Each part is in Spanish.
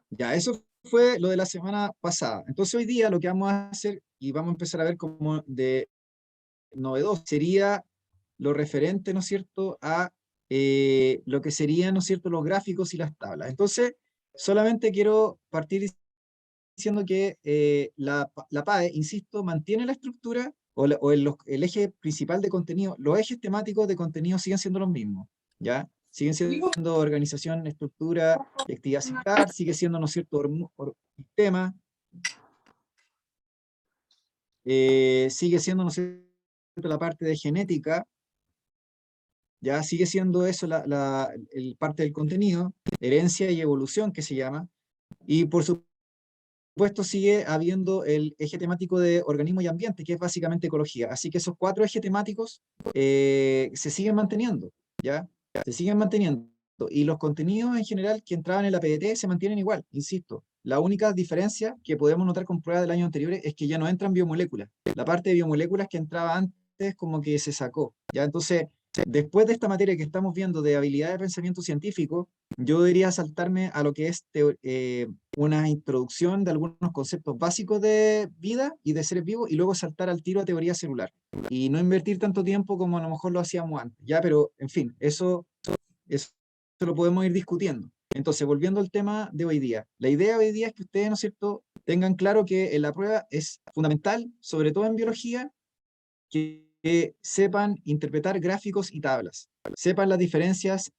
Ya, eso fue lo de la semana pasada. Entonces hoy día lo que vamos a hacer y vamos a empezar a ver como de novedoso sería lo referente, ¿no es cierto?, a lo que serían, ¿no es cierto?, los gráficos y las tablas. Entonces, solamente quiero partir diciendo que la PAE, insisto, mantiene la estructura o el eje principal de contenido. Los ejes temáticos de contenido siguen siendo los mismos, ¿ya? Siguen siendo organización, estructura y actividad similar, sigue siendo, ¿no es cierto?, sistema, sigue siendo, ¿no es cierto?, la parte de genética, ya sigue siendo eso el parte del contenido, herencia y evolución que se llama, y por supuesto sigue habiendo el eje temático de organismo y ambiente, que es básicamente ecología. Así que esos cuatro ejes temáticos se siguen manteniendo, ¿ya? Se siguen manteniendo. Y los contenidos en general que entraban en la PDT se mantienen igual, insisto. La única diferencia que podemos notar con pruebas del año anterior es que ya no entran biomoléculas. La parte de biomoléculas que entraba antes como que se sacó, ¿ya? Entonces, después de esta materia que estamos viendo de habilidad de pensamiento científico, yo debería saltarme a lo que es una introducción de algunos conceptos básicos de vida y de seres vivos y luego saltar al tiro a teoría celular y no invertir tanto tiempo como a lo mejor lo hacíamos antes, ya, pero en fin, eso lo podemos ir discutiendo. Entonces, volviendo al tema de hoy día, la idea hoy día es que ustedes, ¿no es cierto?, tengan claro que en la prueba es fundamental, sobre todo en biología, que sepan interpretar gráficos y tablas, sepan las diferencias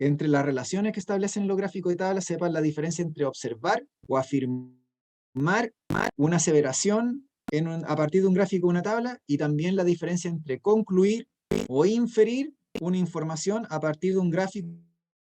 entre las relaciones que establecen los gráficos y tablas, sepan la diferencia entre observar o afirmar una aseveración a partir de un gráfico o una tabla, y también la diferencia entre concluir o inferir una información a partir de un gráfico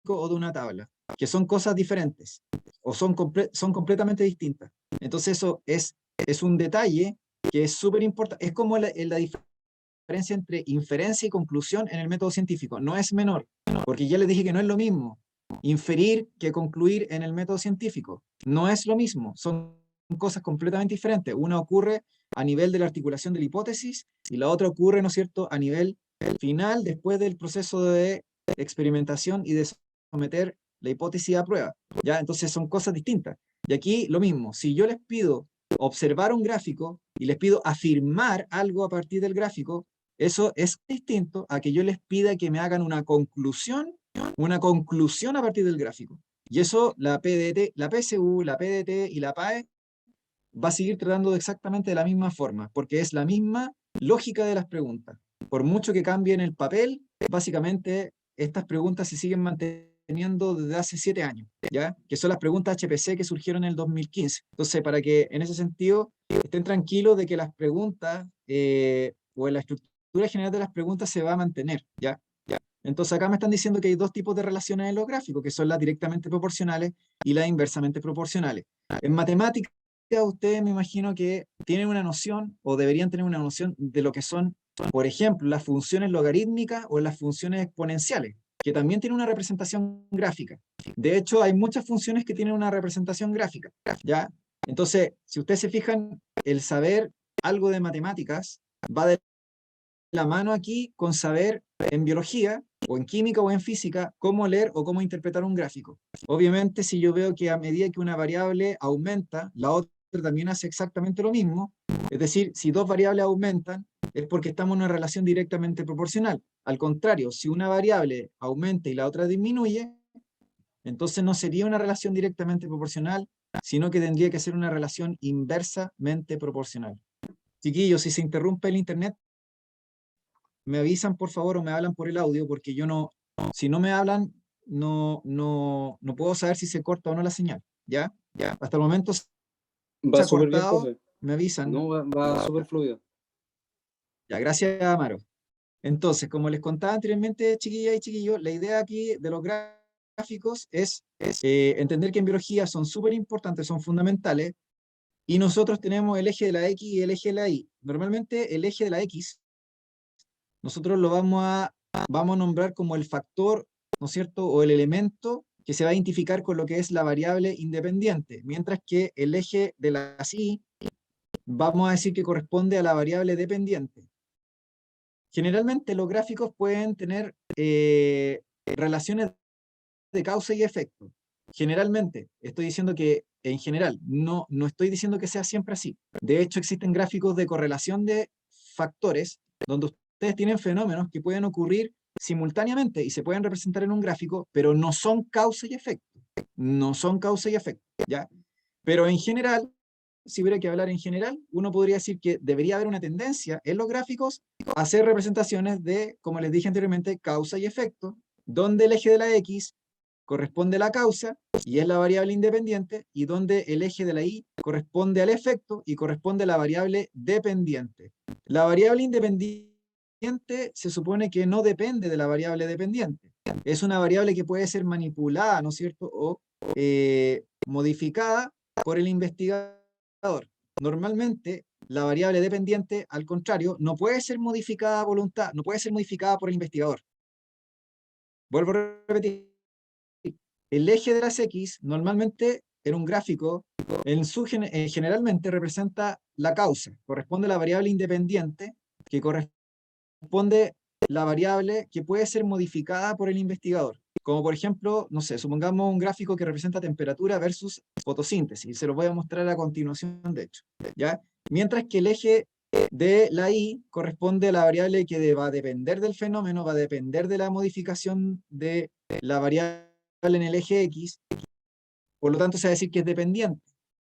o de una tabla, que son cosas diferentes o son completamente distintas. Entonces eso es un detalle que es súper importante. Es como la diferencia entre inferencia y conclusión en el método científico. No es menor, porque ya les dije que no es lo mismo inferir que concluir en el método científico. No es lo mismo, son cosas completamente diferentes. Una ocurre a nivel de la articulación de la hipótesis y la otra ocurre, ¿no es cierto?, a nivel final, después del proceso de experimentación y de someter la hipótesis a prueba. ¿Ya? Entonces son cosas distintas. Y aquí lo mismo, si yo les pido observar un gráfico y les pido afirmar algo a partir del gráfico, eso es distinto a que yo les pida que me hagan una conclusión a partir del gráfico. Y eso la PDT, la PSU, la PDT y la PAE va a seguir tratando exactamente de la misma forma, porque es la misma lógica de las preguntas. Por mucho que cambien el papel, básicamente estas preguntas se siguen manteniendo desde hace 7 años, ¿ya? Que son las preguntas HPC que surgieron en el 2015. Entonces, para que en ese sentido estén tranquilos de que las preguntas o la estructura general de las preguntas se va a mantener, ¿ya? Entonces acá me están diciendo que hay dos tipos de relaciones en los gráficos, que son las directamente proporcionales y las inversamente proporcionales. En matemáticas, ustedes me imagino que tienen una noción o deberían tener una noción de lo que son, por ejemplo, las funciones logarítmicas o las funciones exponenciales, que también tienen una representación gráfica. De hecho, hay muchas funciones que tienen una representación gráfica, ¿ya? Entonces, si ustedes se fijan, el saber algo de matemáticas va de la mano aquí con saber en biología o en química o en física cómo leer o cómo interpretar un gráfico. Obviamente, si yo veo que a medida que una variable aumenta, la otra también hace exactamente lo mismo, es decir, si dos variables aumentan, es porque estamos en una relación directamente proporcional. Al contrario, si una variable aumenta y la otra disminuye, entonces no sería una relación directamente proporcional, sino que tendría que ser una relación inversamente proporcional. Chiquillos, si se interrumpe el internet, me avisan por favor o me hablan por el audio, porque yo no, si no me hablan, no puedo saber si se corta o no la señal. ¿Ya? Hasta el momento se Va ha súper bien, cortado, profe. me avisan. No, va súper fluido. Ya, gracias, Amaro. Entonces, como les contaba anteriormente, chiquillas y chiquillos, la idea aquí de los gráficos es entender que en biología son súper importantes, son fundamentales, y nosotros tenemos el eje de la X y el eje de la Y. Normalmente el eje de la X nosotros lo vamos a nombrar como el factor, ¿no es cierto?, o el elemento que se va a identificar con lo que es la variable independiente, mientras que el eje de la Y vamos a decir que corresponde a la variable dependiente. Generalmente los gráficos pueden tener relaciones de causa y efecto. generalmente, estoy diciendo que en general, no estoy diciendo que sea siempre así. De hecho, existen gráficos de correlación de factores donde ustedes tienen fenómenos que pueden ocurrir simultáneamente y se pueden representar en un gráfico, pero no son causa y efecto. No son causa y efecto, ¿ya? Pero en general, si hubiera que hablar en general, uno podría decir que debería haber una tendencia en los gráficos a hacer representaciones de, como les dije anteriormente, causa y efecto, donde el eje de la X corresponde a la causa y es la variable independiente, y donde el eje de la Y corresponde al efecto y corresponde a la variable dependiente. La variable independiente se supone que no depende de la variable dependiente. Es una variable que puede ser manipulada, ¿no es cierto? O modificada por el investigador. Normalmente, la variable dependiente, al contrario, no puede ser modificada a voluntad, no puede ser modificada por el investigador. Vuelvo a repetir, el eje de las X normalmente en un gráfico, generalmente representa la causa, corresponde a la variable independiente, que corresponde la variable que puede ser modificada por el investigador. Como por ejemplo, no sé, supongamos un gráfico que representa temperatura versus fotosíntesis, y se lo voy a mostrar a continuación, de hecho, ¿ya? Mientras que el eje de la Y corresponde a la variable que va a depender del fenómeno, va a depender de la modificación de la variable en el eje X, por lo tanto se va a decir que es dependiente.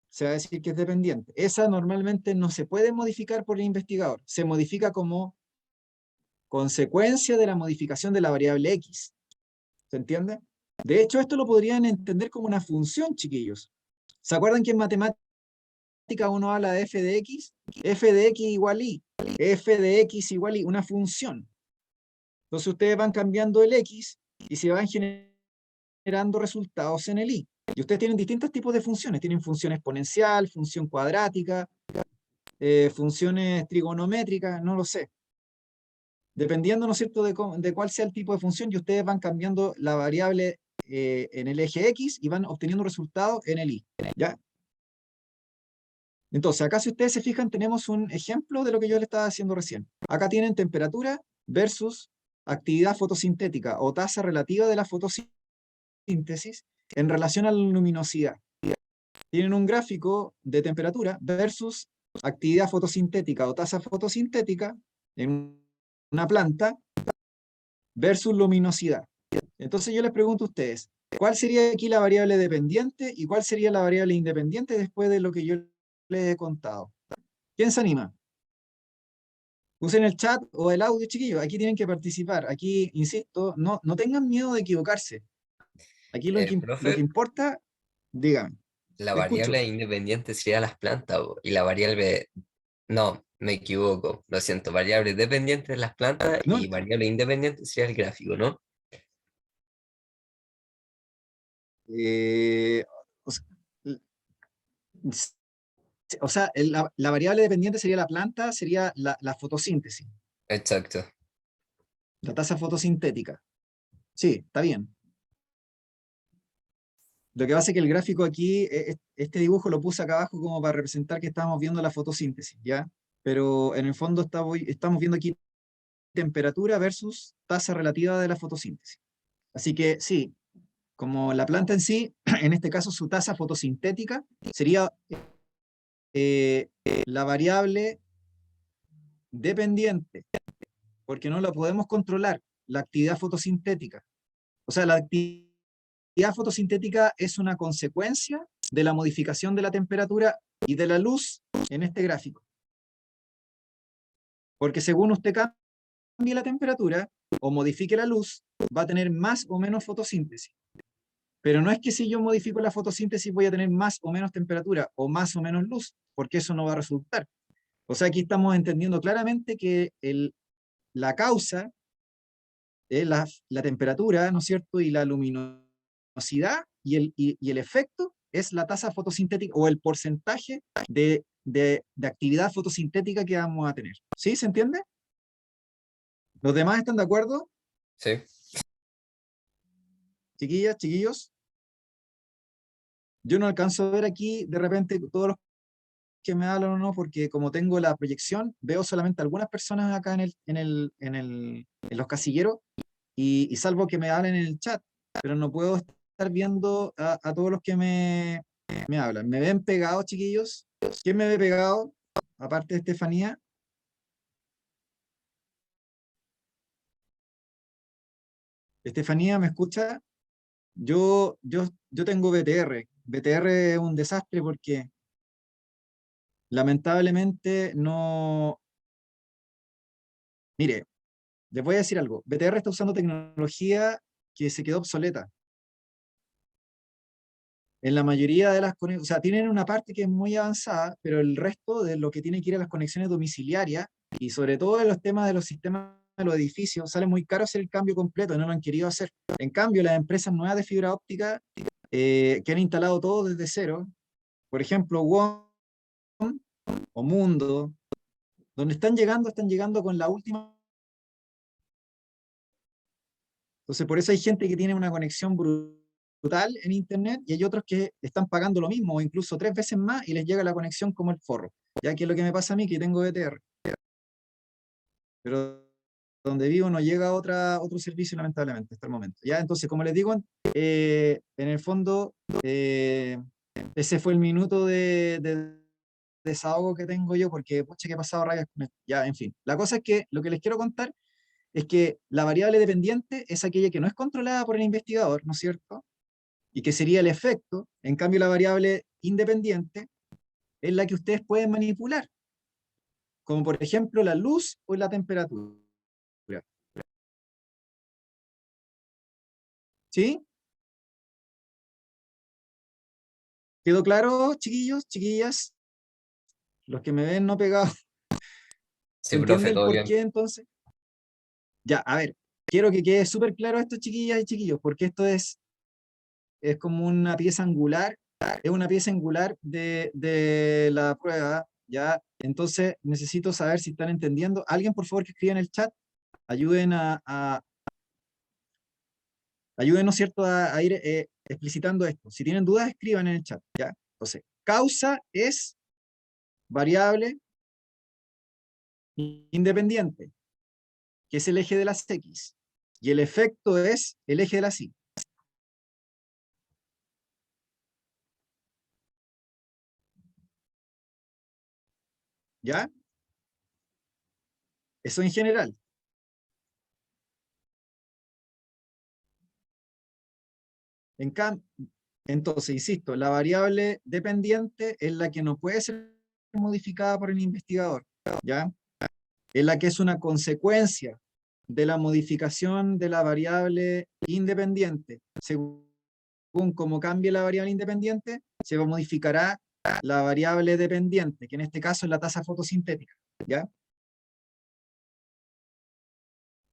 Se va a decir que es dependiente. Esa normalmente no se puede modificar por el investigador, se modifica como consecuencia de la modificación de la variable X. ¿Se entiende? De hecho, esto lo podrían entender como una función, chiquillos. ¿Se acuerdan que en matemática uno habla de f de x? F de x igual y. F de x igual y, una función. Entonces ustedes van cambiando el x y se van generando resultados en el y. Y ustedes tienen distintos tipos de funciones. Tienen función exponencial, función cuadrática, funciones trigonométricas, no lo sé. Dependiendo, ¿no es cierto?, de cuál sea el tipo de función, y ustedes van cambiando la variable en el eje X y van obteniendo resultados en el Y. ¿Ya? Entonces, acá si ustedes se fijan, tenemos un ejemplo de lo que yo les estaba haciendo recién. Acá tienen temperatura versus actividad fotosintética o tasa relativa de la fotosíntesis en relación a la luminosidad. Tienen un gráfico de temperatura versus actividad fotosintética o tasa fotosintética en una planta versus luminosidad. Entonces yo les pregunto a ustedes, ¿cuál sería aquí la variable dependiente y cuál sería la variable independiente después de lo que yo les he contado? ¿Quién se anima? Usen el chat o el audio, chiquillos. Aquí tienen que participar. Aquí, insisto, no tengan miedo de equivocarse. Aquí lo que Profe, importa, díganme. la Escucho. variable independiente sería las plantas, po, y la variable, no, me equivoco, lo siento, variable dependiente de las plantas No, y variable independiente sería el gráfico, ¿no? eh, o sea, la variable dependiente sería la planta, sería la fotosíntesis, Exacto. la tasa fotosintética. Sí, está bien. Lo que pasa es que el gráfico aquí, este dibujo lo puse acá abajo como para representar que estamos viendo la fotosíntesis, ¿ya? Pero en el fondo estamos viendo aquí temperatura versus tasa relativa de la fotosíntesis. Así que sí, como la planta en sí, en este caso su tasa fotosintética sería eh, la variable dependiente, porque no la podemos controlar, la actividad fotosintética. O sea, la actividad fotosintética es una consecuencia de la modificación de la temperatura y de la luz en este gráfico. Porque según usted cambie la temperatura o modifique la luz, va a tener más o menos fotosíntesis. Pero no es que si yo modifico la fotosíntesis voy a tener más o menos temperatura o más o menos luz, porque eso no va a resultar. O sea, aquí estamos entendiendo claramente que la causa es la temperatura, ¿no es cierto? Y la luminosidad y el efecto es la tasa fotosintética o el porcentaje de actividad fotosintética que vamos a tener. ¿Sí? ¿Se entiende? ¿Los demás están de acuerdo? Sí. Chiquillas, chiquillos. Yo no alcanzo a ver aquí de repente todos los que me hablan o no, porque como tengo la proyección, veo solamente algunas personas acá en los casilleros y salvo que me hablen en el chat, pero no puedo estar viendo a todos los que me hablan. ¿Me ven pegados, chiquillos? ¿Quién me ve pegado? Aparte de Estefanía. Estefanía, ¿me escucha? Yo tengo BTR. BTR es un desastre porque lamentablemente no... Mire, les voy a decir algo. BTR está usando tecnología que se quedó obsoleta. En la mayoría de las conexiones, o sea, tienen una parte que es muy avanzada, pero el resto de lo que tiene que ir a las conexiones domiciliarias, y sobre todo en los temas de los sistemas de los edificios, sale muy caro hacer el cambio completo, no lo han querido hacer. En cambio, las empresas nuevas de fibra óptica que han instalado todo desde cero, por ejemplo, WOM o Mundo, donde están llegando con la última. Entonces, por eso hay gente que tiene una conexión brutal en Internet y hay otros que están pagando lo mismo o incluso 3 veces más y les llega la conexión como el forro. Ya que es lo que me pasa a mí, que tengo BTR. Pero donde vivo no llega otro servicio, lamentablemente, hasta el momento. Ya, entonces, como les digo, en el fondo, ese fue el minuto de desahogo que tengo yo, porque, pucha, que he pasado rayas con esto. Ya, en fin. La cosa es que lo que les quiero contar es que la variable dependiente es aquella que no es controlada por el investigador, ¿no es cierto? Y que sería el efecto. En cambio, la variable independiente es la que ustedes pueden manipular, como por ejemplo la luz o la temperatura. ¿Sí? ¿Quedó claro, chiquillos, chiquillas? Los que me ven no pegados. ¿Se Sí, entiende profe, el todo por bien. qué entonces? Ya, a ver, quiero que quede súper claro esto, chiquillas y chiquillos, porque esto es como una pieza angular, es una pieza angular de la prueba, ¿ya? Entonces necesito saber si están entendiendo. Alguien, por favor, que escriba en el chat, ayuden ayúdenos, ¿cierto?, a ir explicitando esto. Si tienen dudas, escriban en el chat, ¿ya? Entonces, causa es variable independiente, que es el eje de las X, y el efecto es el eje de las Y, ¿ya? Eso en general. En cambio, entonces, insisto, la variable dependiente es la que no puede ser modificada por el investigador, ¿ya? Es la que es una consecuencia de la modificación de la variable independiente. Según cómo cambie la variable independiente, se modificará la variable dependiente, que en este caso es la tasa fotosintética, ¿ya?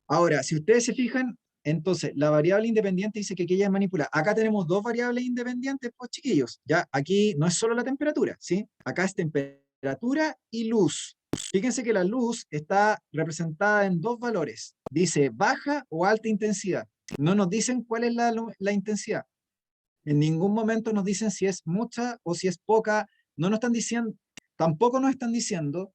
Ahora, si ustedes se fijan, entonces la variable independiente dice que aquella es manipulada. Acá tenemos dos variables independientes, pues chiquillos, ya, aquí no es solo la temperatura, ¿sí? Acá es temperatura y luz. Fíjense que la luz está representada en dos valores. Dice baja o alta intensidad. No nos dicen cuál es la intensidad. En ningún momento nos dicen si es mucha o si es poca. No nos están diciendo, tampoco nos están diciendo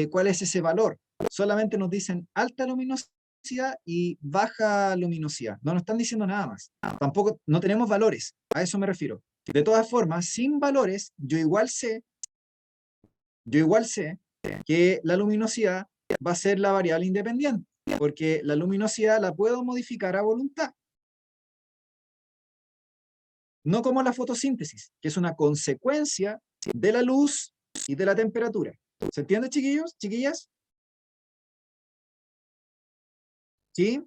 cuál es ese valor. Solamente nos dicen alta luminosidad y baja luminosidad. No nos están diciendo nada más. Tampoco, no tenemos valores. A eso me refiero. De todas formas, sin valores, yo igual sé que la luminosidad va a ser la variable independiente, porque la luminosidad la puedo modificar a voluntad. No como la fotosíntesis, que es una consecuencia de la luz y de la temperatura. ¿Se entiende, chiquillos, chiquillas? ¿Sí?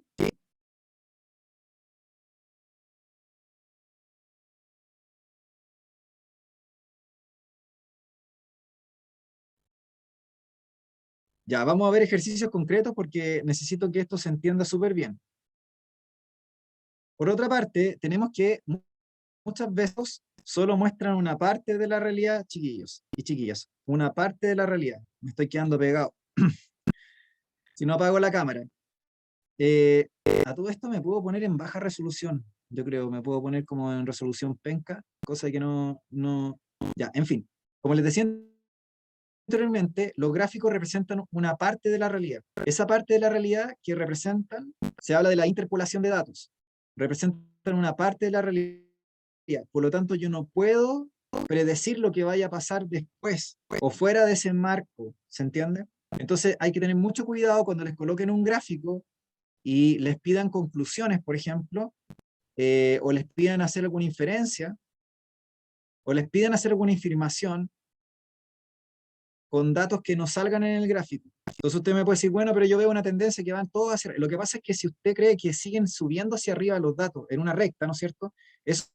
Ya, vamos a ver ejercicios concretos porque necesito que esto se entienda súper bien. Por otra parte, tenemos que muchas veces solo muestran una parte de la realidad, chiquillos y chiquillas. Una parte de la realidad. Me estoy quedando pegado. Si no apago la cámara. Eh, a todo esto me puedo poner en baja resolución. Yo creo, me puedo poner como en resolución penca, cosa que no. Ya, en fin. Como les decía anteriormente, los gráficos representan una parte de la realidad. Esa parte de la realidad que representan, se habla de la interpolación de datos. Representan una parte de la realidad Por lo tanto, yo no puedo predecir lo que vaya a pasar después o fuera de ese marco, ¿se entiende? Entonces hay que tener mucho cuidado cuando les coloquen un gráfico y les pidan conclusiones, por ejemplo, o les pidan hacer alguna inferencia, o les pidan hacer alguna afirmación con datos que no salgan en el gráfico. Entonces usted me puede decir, bueno, pero yo veo una tendencia que van todos hacia... Lo que pasa es que si usted cree que siguen subiendo hacia arriba los datos en una recta, ¿no es cierto? Eso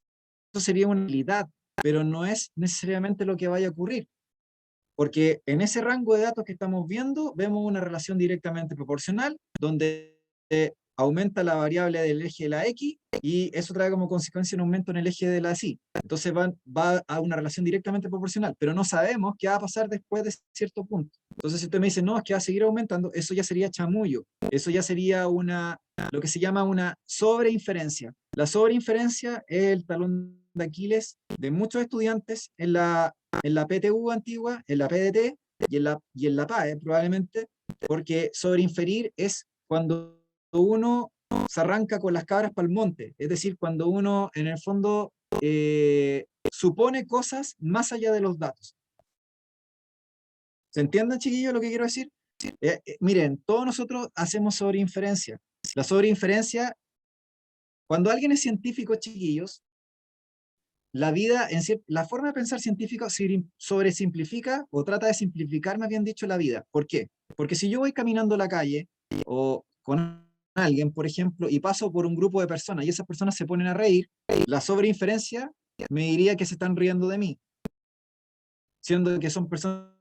sería una realidad, pero no es necesariamente lo que vaya a ocurrir. Porque en ese rango de datos que estamos viendo, vemos una relación directamente proporcional, donde aumenta la variable del eje de la X, y eso trae como consecuencia un aumento en el eje de la Y. Entonces va a una relación directamente proporcional, pero no sabemos qué va a pasar después de cierto punto. Entonces si usted me dice, no, es que va a seguir aumentando, eso ya sería chamullo, eso ya sería lo que se llama una sobreinferencia. La sobreinferencia es el talón de Aquiles de muchos estudiantes en la PTU antigua, en la PDT y en la PAE probablemente, porque sobreinferir es cuando uno se arranca con las cabras para el monte, es decir, cuando uno en el fondo supone cosas más allá de los datos. ¿Se entienden, chiquillos, lo que quiero decir? Miren, todos nosotros hacemos sobreinferencia. La sobreinferencia, cuando alguien es científico, chiquillos, la vida, la forma de pensar científica sobresimplifica o trata de simplificar, más bien dicho, la vida. ¿Por qué? Porque si yo voy caminando la calle o con alguien, por ejemplo, y paso por un grupo de personas y esas personas se ponen a reír, la sobreinferencia me diría que se están riendo de mí, siendo que son personas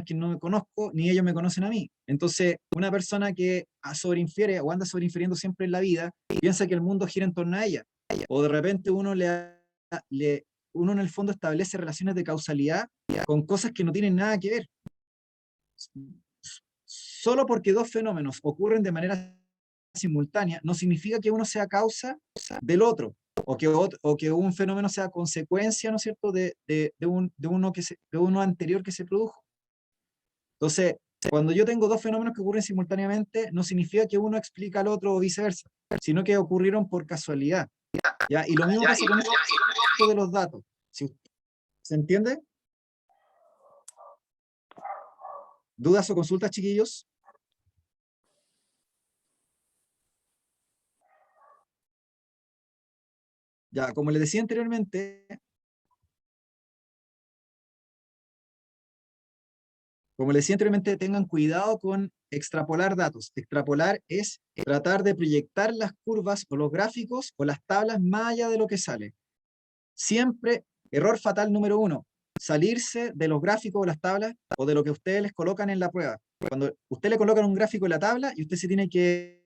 que no me conozco, ni ellos me conocen a mí. Entonces, una persona que sobreinfiere o anda sobreinfiriendo siempre en la vida, piensa que el mundo gira en torno a ella. O de repente uno en el fondo establece relaciones de causalidad con cosas que no tienen nada que ver. Solo porque dos fenómenos ocurren de manera simultánea, no significa que uno sea causa del otro, o que un fenómeno sea consecuencia, ¿no es cierto?, de uno anterior que se produjo. Entonces, cuando yo tengo dos fenómenos que ocurren simultáneamente, no significa que uno explica al otro o viceversa, sino que ocurrieron por casualidad. ¿Ya? Y lo mismo pasa con esto de los datos. ¿Se entiende? ¿Dudas o consultas, chiquillos? Ya, como les decía anteriormente, tengan cuidado con extrapolar datos. Extrapolar es tratar de proyectar las curvas o los gráficos o las tablas más allá de lo que sale. Siempre, error fatal número 1, salirse de los gráficos o las tablas o de lo que ustedes les colocan en la prueba. Cuando usted le colocan un gráfico en la tabla y usted se tiene que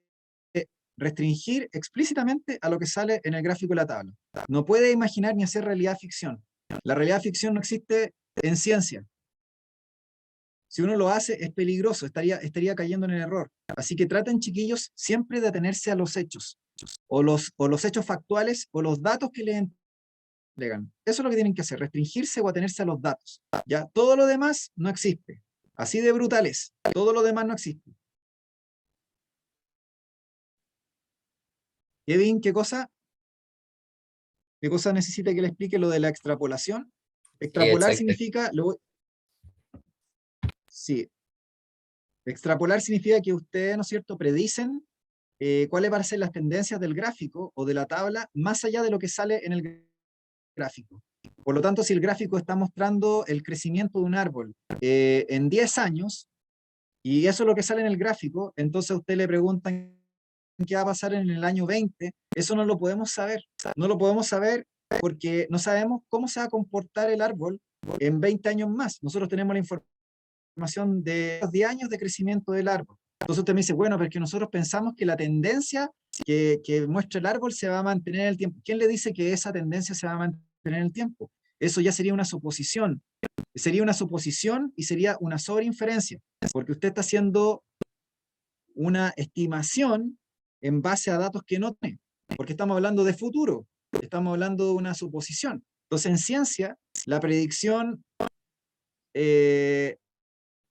restringir explícitamente a lo que sale en el gráfico de la tabla. No puede imaginar ni hacer realidad ficción. La realidad ficción no existe en ciencia. Si uno lo hace, es peligroso, estaría cayendo en el error. Así que traten, chiquillos, siempre de atenerse a los hechos, o los hechos factuales, o los datos que les entregan. Eso es lo que tienen que hacer, restringirse o atenerse a los datos. ¿Ya? Todo lo demás no existe. Así de brutales. Todo lo demás no existe. Kevin, ¿qué cosa? ¿Qué cosa necesita que le explique lo de la extrapolación? Sí, Extrapolar exacto. significa, sí, extrapolar significa que ustedes, ¿no es cierto?, predicen cuáles van a ser las tendencias del gráfico o de la tabla más allá de lo que sale en el gráfico. Por lo tanto, si el gráfico está mostrando el crecimiento de un árbol en 10 años, y eso es lo que sale en el gráfico, entonces a usted le preguntan qué va a pasar en el año 20, eso no lo podemos saber. No lo podemos saber porque no sabemos cómo se va a comportar el árbol en 20 años más. Nosotros tenemos la información de los 10 años de crecimiento del árbol. Entonces usted me dice, bueno, porque nosotros pensamos que la tendencia que muestra el árbol se va a mantener en el tiempo. ¿Quién le dice que esa tendencia se va a mantener en el tiempo? Eso ya sería una suposición. Sería una suposición y sería una sobreinferencia, porque usted está haciendo una estimación en base a datos que no tiene, porque estamos hablando de futuro, estamos hablando de una suposición. Entonces, en ciencia, la predicción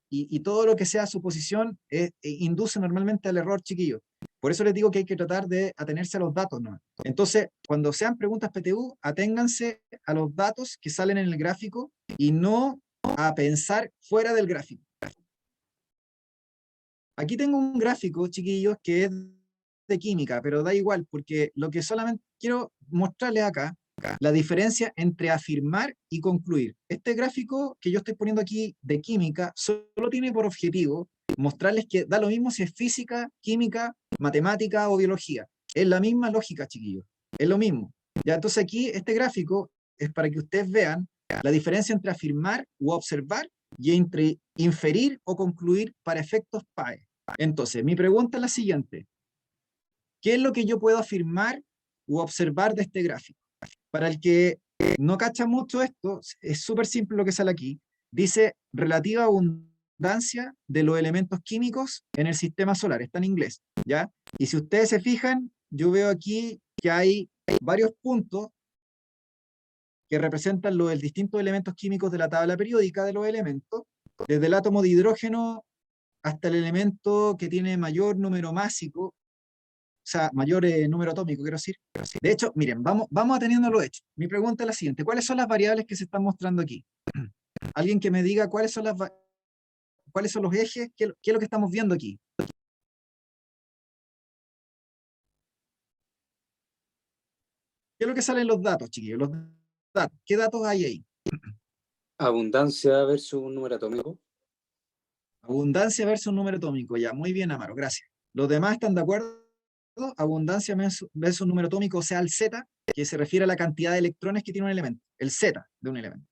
y todo lo que sea suposición induce normalmente al error, chiquillo. Por eso les digo que hay que tratar de atenerse a los datos, ¿no? Entonces, cuando sean preguntas PTU, aténganse a los datos que salen en el gráfico y no a pensar fuera del gráfico. Aquí tengo un gráfico, chiquillos, que es de química, pero da igual, porque lo que solamente quiero mostrarles acá, la diferencia entre afirmar y concluir. Este gráfico que yo estoy poniendo aquí de química solo tiene por objetivo mostrarles que da lo mismo si es física, química, matemática o biología. Es la misma lógica, chiquillos. Es lo mismo. Ya, entonces aquí este gráfico es para que ustedes vean la diferencia entre afirmar u observar y entre inferir o concluir para efectos PAE. Entonces, mi pregunta es la siguiente. ¿Qué es lo que yo puedo afirmar u observar de este gráfico? Para el que no cacha mucho esto, es súper simple lo que sale aquí. Dice relativa abundancia de los elementos químicos en el sistema solar. Está en inglés, ¿ya? Y si ustedes se fijan, yo veo aquí que hay varios puntos que representan los distintos elementos químicos de la tabla periódica de los elementos, desde el átomo de hidrógeno hasta el elemento que tiene mayor número másico, o sea, mayor número atómico, quiero decir. De hecho, miren, vamos ateniendo los hechos. Mi pregunta es la siguiente: ¿cuáles son las variables que se están mostrando aquí? Alguien que me diga cuáles son los ejes, qué es lo que estamos viendo aquí. ¿Qué es lo que salen los datos, chiquillos? Los datos. ¿Qué datos hay ahí? Abundancia versus un número atómico. Abundancia versus número atómico. Ya, muy bien, Amaro, gracias. ¿Los demás están de acuerdo? Abundancia versus número atómico, o sea, el Z, que se refiere a la cantidad de electrones que tiene un elemento. El Z de un elemento.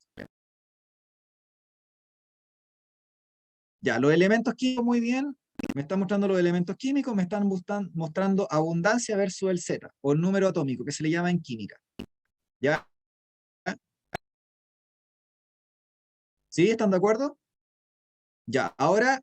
Ya, los elementos químicos, muy bien. Me están mostrando los elementos químicos, me están mostrando abundancia versus el Z, o el número atómico, que se le llama en química. ¿Ya? ¿Sí? ¿Están de acuerdo? Ya, ahora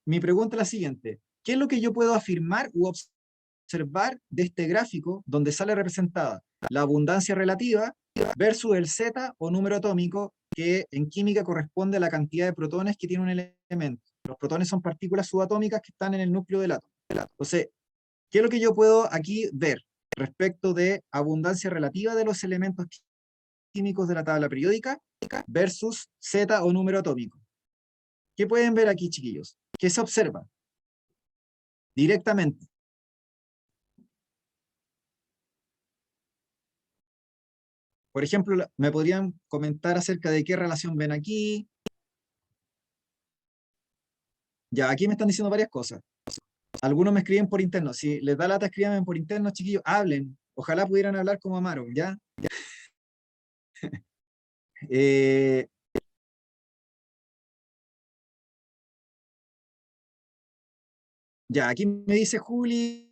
mi pregunta es la siguiente. ¿Qué es lo que yo puedo afirmar u observar de este gráfico donde sale representada la abundancia relativa versus el Z o número atómico, que en química corresponde a la cantidad de protones que tiene un elemento? Los protones son partículas subatómicas que están en el núcleo del átomo. Entonces, ¿qué es lo que yo puedo aquí ver respecto de abundancia relativa de los elementos químicos de la tabla periódica versus Z o número atómico? ¿Qué pueden ver aquí, chiquillos? ¿Qué se observa directamente? Por ejemplo, me podrían comentar acerca de qué relación ven aquí. Ya, aquí me están diciendo varias cosas. Algunos me escriben por interno. Si les da lata, escríbanme por interno, chiquillos. Hablen. Ojalá pudieran hablar como Amaro, ¿ya? Eh, ya, aquí me dice Juli,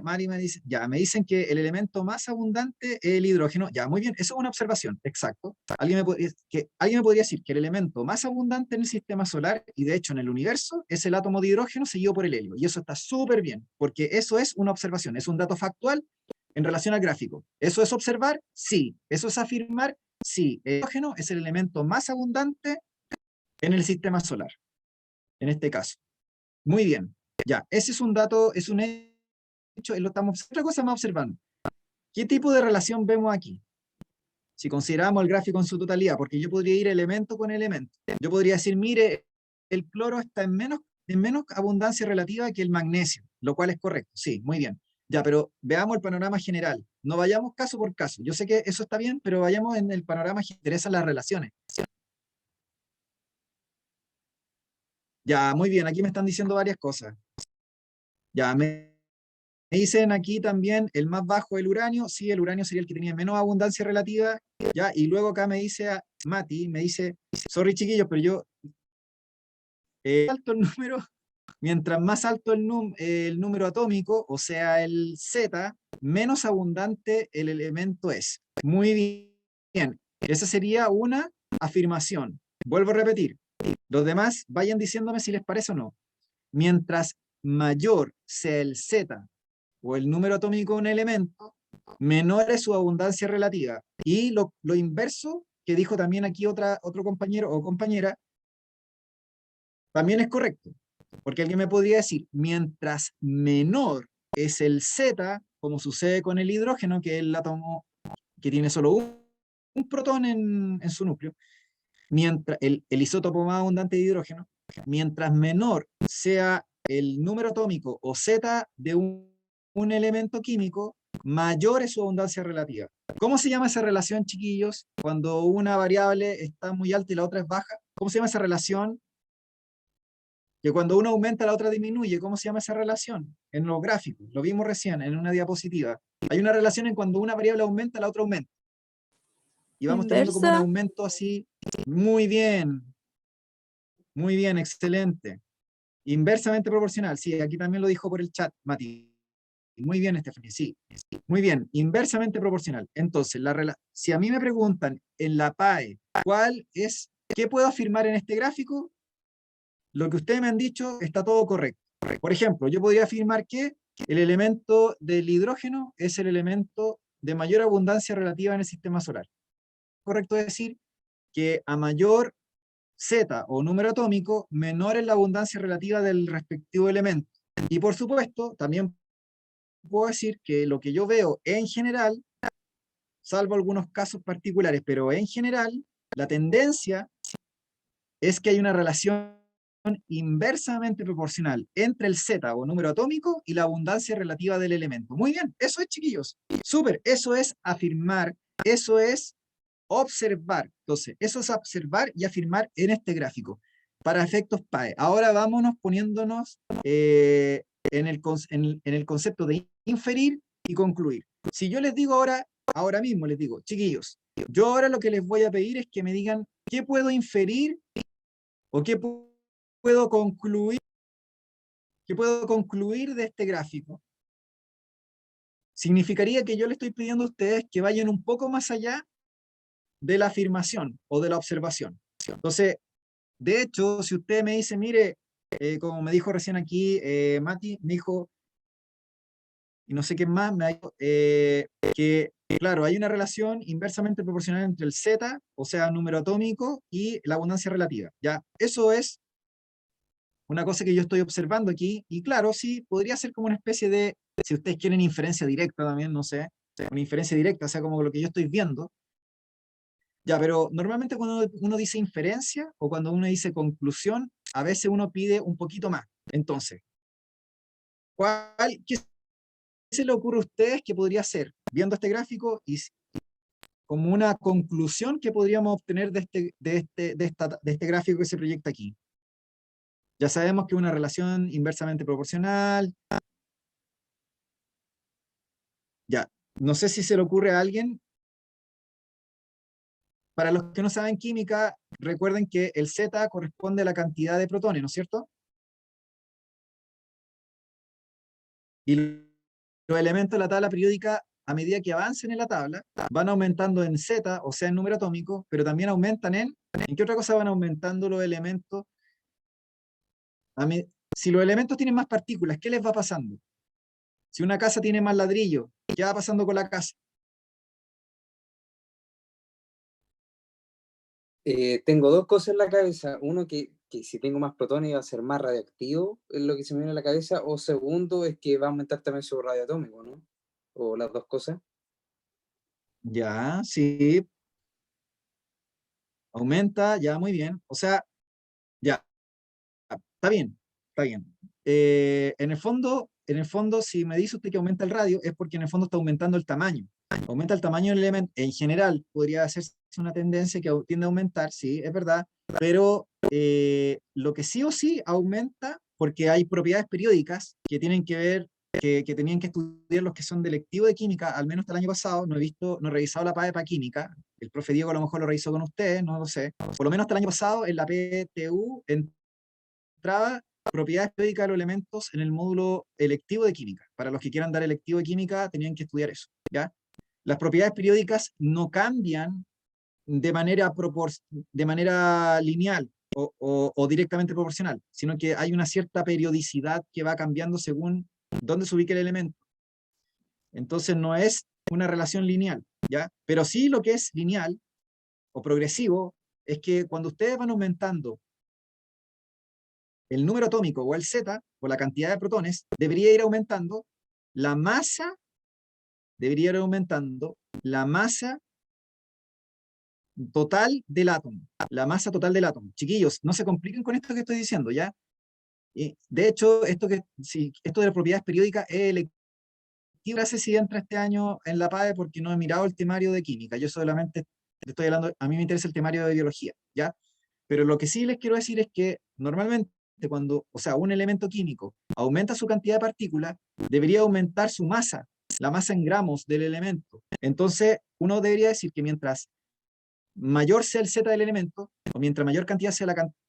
Mari me dice, ya, me dicen que el elemento más abundante es el hidrógeno. Ya, muy bien, eso es una observación, exacto. Alguien me podría decir que el elemento más abundante en el sistema solar, y de hecho en el universo, es el átomo de hidrógeno seguido por el helio. Y eso está súper bien, porque eso es una observación, es un dato factual en relación al gráfico. ¿Eso es observar? Sí. ¿Eso es afirmar? Sí. El hidrógeno es el elemento más abundante en el sistema solar, en este caso. Muy bien. Ya, ese es un dato, es un hecho, otra cosa más observando. ¿Qué tipo de relación vemos aquí? Si consideramos el gráfico en su totalidad, porque yo podría ir elemento con elemento. Yo podría decir, mire, el cloro está en menos abundancia relativa que el magnesio, lo cual es correcto. Sí, muy bien. Ya, pero veamos el panorama general. No vayamos caso por caso. Yo sé que eso está bien, pero vayamos en el panorama que interesan las relaciones. Ya, muy bien. Aquí me están diciendo varias cosas. Ya, me dicen aquí también el más bajo el uranio. Sí, el uranio sería el que tenía menos abundancia relativa. Ya, y luego acá me dice Mati, me dice, sorry chiquillos, pero yo, alto el número, mientras más alto el número atómico, o sea, el Z, menos abundante el elemento es. Muy bien. Esa sería una afirmación. Vuelvo a repetir. Los demás vayan diciéndome si les parece o no. Mientras mayor sea el Z o el número atómico de un elemento, menor es su abundancia relativa. Y lo inverso, que dijo también aquí otro compañero o compañera, también es correcto. Porque alguien me podría decir, mientras menor es el Z, como sucede con el hidrógeno, que es el átomo que tiene solo un protón en su núcleo, mientras el isótopo más abundante de hidrógeno, mientras menor sea el número atómico o Z de un elemento químico, mayor es su abundancia relativa. ¿Cómo se llama esa relación, chiquillos? Cuando una variable está muy alta y la otra es baja. ¿Cómo se llama esa relación? Que cuando uno aumenta, la otra disminuye. ¿Cómo se llama esa relación? En los gráficos, lo vimos recién en una diapositiva. Hay una relación en cuando una variable aumenta, la otra aumenta. Y vamos teniendo como un Inversa. aumento así. Muy bien, excelente. Inversamente proporcional, sí, aquí también lo dijo por el chat, Mati. Muy bien, Stephanie, sí. Muy bien, inversamente proporcional. Entonces, si a mí me preguntan en la PAE, ¿qué puedo afirmar en este gráfico? Lo que ustedes me han dicho está todo correcto. Por ejemplo, yo podría afirmar que el elemento del hidrógeno es el elemento de mayor abundancia relativa en el sistema solar. Correcto decir que a mayor Z o número atómico, menor es la abundancia relativa del respectivo elemento. Y por supuesto, también puedo decir que lo que yo veo en general, salvo algunos casos particulares, pero en general, la tendencia es que hay una relación inversamente proporcional entre el Z o número atómico y la abundancia relativa del elemento. Muy bien, eso es, chiquillos. Súper, eso es afirmar, eso es observar. Entonces, eso es observar y afirmar en este gráfico para efectos PAE. Ahora vámonos poniéndonos en el concepto de inferir y concluir. Si yo les digo ahora mismo les digo, chiquillos, yo ahora lo que les voy a pedir es que me digan qué puedo inferir o qué puedo concluir de este gráfico. Significaría que yo le estoy pidiendo a ustedes que vayan un poco más allá de la afirmación o de la observación. Entonces, de hecho, si usted me dice, mire, como me dijo recién aquí Mati, me dijo, y no sé qué más, me ha dicho, que, claro, hay una relación inversamente proporcional entre el Z, o sea, número atómico, y la abundancia relativa. ¿Ya? Eso es una cosa que yo estoy observando aquí, y claro, sí, podría ser como una especie de, si ustedes quieren inferencia directa también, no sé, una inferencia directa, o sea, como lo que yo estoy viendo. Ya, pero normalmente cuando uno dice inferencia o cuando uno dice conclusión, a veces uno pide un poquito más. Entonces, ¿qué se le ocurre a ustedes que podría ser, viendo este gráfico, y como una conclusión que podríamos obtener de este gráfico que se proyecta aquí? Ya sabemos que una relación inversamente proporcional. Ya, no sé si se le ocurre a alguien. Para los que no saben química, recuerden que el Z corresponde a la cantidad de protones, ¿no es cierto? Y los elementos de la tabla periódica, a medida que avancen en la tabla, van aumentando en Z, o sea, en número atómico, pero también aumentan ¿en qué otra cosa van aumentando los elementos? Si los elementos tienen más partículas, ¿qué les va pasando? Si una casa tiene más ladrillo, ¿qué va pasando con la casa? Tengo dos cosas en la cabeza. Uno, que si tengo más protones va a ser más radiactivo, es lo que se me viene a la cabeza. O segundo, es que va a aumentar también su radio atómico, ¿no? O las dos cosas. Ya, sí, aumenta, ya, muy bien. O sea, ya, está bien, está bien. En el fondo, si me dice usted que aumenta el radio, es porque en el fondo está aumentando el tamaño. Aumenta el tamaño del elemento. En general, podría hacerse una tendencia que tiende a aumentar, sí, es verdad, pero lo que sí o sí aumenta, porque hay propiedades periódicas que tienen que ver, que tenían que estudiar los que son de lectivo de química, al menos hasta el año pasado, no he revisado la PAE para química, el profe Diego a lo mejor lo revisó con ustedes, no lo sé, por lo menos hasta el año pasado en la PTU entraba propiedades periódicas de los elementos en el módulo electivo de química. Para los que quieran dar electivo de química, tenían que estudiar eso, ¿ya? Las propiedades periódicas no cambian de manera lineal o directamente proporcional, sino que hay una cierta periodicidad que va cambiando según dónde se ubique el elemento. Entonces no es una relación lineal, ¿ya? Pero sí lo que es lineal o progresivo es que cuando ustedes van aumentando el número atómico o el Z, o la cantidad de protones, debería ir aumentando, la masa debería ir aumentando, la masa total del átomo. La masa total del átomo. Chiquillos, no se compliquen con esto que estoy diciendo, ¿ya? Y de hecho, esto de las propiedades periódicas es electivo. No sé si entra este año en la PAE porque no he mirado el temario de química. Yo solamente estoy hablando, a mí me interesa el temario de biología, ¿ya? Pero lo que sí les quiero decir es que normalmente cuando, o sea, un elemento químico aumenta su cantidad de partículas, debería aumentar su masa, la masa en gramos del elemento. Entonces, uno debería decir que mientras mayor sea el Z del elemento, o mientras mayor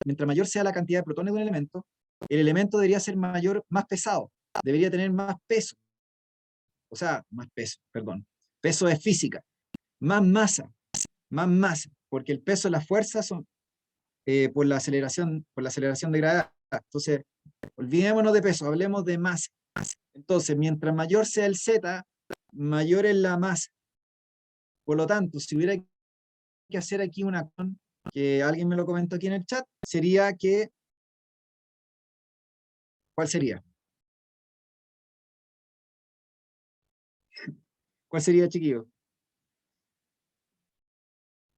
mientras mayor sea la cantidad de protones de un elemento, el elemento debería ser mayor, más pesado, debería tener más peso, o sea, más peso, perdón. Peso es física, más masa, porque el peso y la fuerza son por la aceleración de gravedad. Entonces, olvidémonos de peso, hablemos de masa. Entonces, mientras mayor sea el Z, mayor es la masa. Por lo tanto, si hubiera que hacer aquí una que alguien me lo comentó aquí en el chat, sería que, ¿cuál sería? ¿Cuál sería, chiquillo?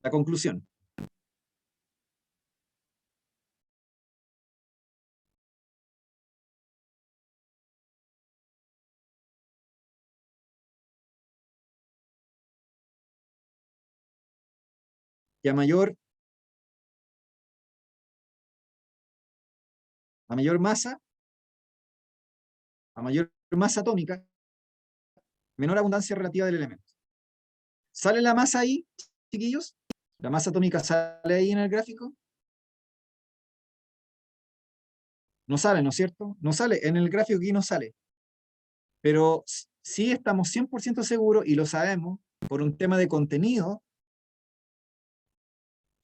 La conclusión. Que a mayor masa atómica, menor abundancia relativa del elemento. ¿Sale la masa ahí, chiquillos? ¿La masa atómica sale ahí en el gráfico? No sale, ¿no es cierto? No sale, en el gráfico aquí no sale. Pero sí estamos 100% seguros, y lo sabemos, por un tema de contenido,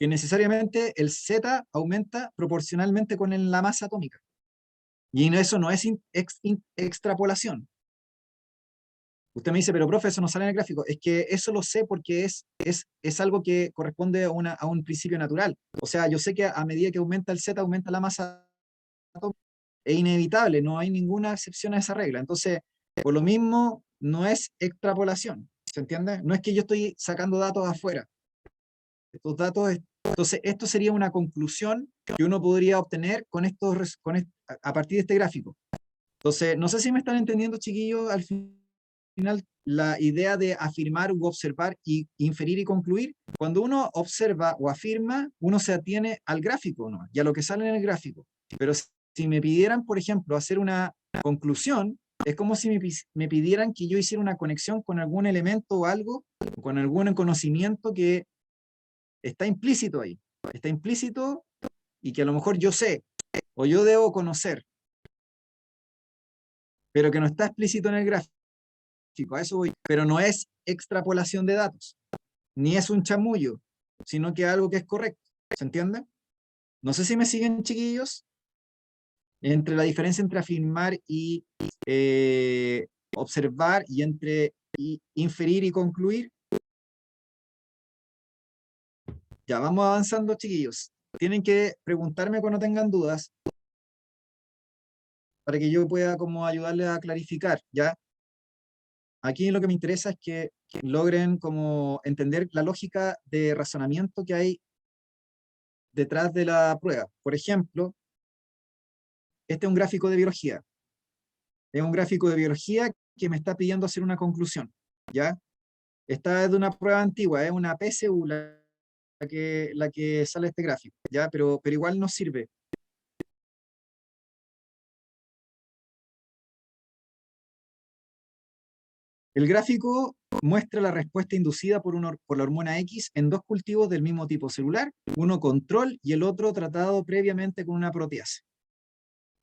que necesariamente el Z aumenta proporcionalmente con la masa atómica. Y eso no es extrapolación. Usted me dice, pero profe, eso no sale en el gráfico. Es que eso lo sé porque es algo que corresponde a un principio natural. O sea, yo sé que a medida que aumenta el Z, aumenta la masa atómica. Es inevitable, no hay ninguna excepción a esa regla. Entonces, por lo mismo, no es extrapolación. ¿Se entiende? No es que yo estoy sacando datos afuera. Estos datos, entonces, esto sería una conclusión que uno podría obtener con a partir de este gráfico. Entonces, no sé si me están entendiendo, chiquillos, al final la idea de afirmar u observar y inferir y concluir. Cuando uno observa o afirma, uno se atiene al gráfico, ¿no? Y a lo que sale en el gráfico. Pero si me pidieran, por ejemplo, hacer una conclusión, es como si me pidieran que yo hiciera una conexión con algún elemento o algo, con algún conocimiento que está implícito ahí. Está implícito y que a lo mejor yo sé o yo debo conocer, pero que no está explícito en el gráfico. A eso voy. Pero no es extrapolación de datos, ni es un chamullo, sino que es algo que es correcto. ¿Se entiende? No sé si me siguen, chiquillos, entre la diferencia entre afirmar y observar, y entre inferir y concluir. Ya vamos avanzando, chiquillos. Tienen que preguntarme cuando tengan dudas para que yo pueda como ayudarles a clarificar, ¿ya? Aquí lo que me interesa es que logren como entender la lógica de razonamiento que hay detrás de la prueba. Por ejemplo, este es un gráfico de biología. Es un gráfico de biología que me está pidiendo hacer una conclusión, ¿ya? Esta es de una prueba antigua, es una PSU la que sale este gráfico, ¿ya? Pero igual nos sirve. El gráfico muestra la respuesta inducida por la hormona X en dos cultivos del mismo tipo celular, uno control y el otro tratado previamente con una proteasa.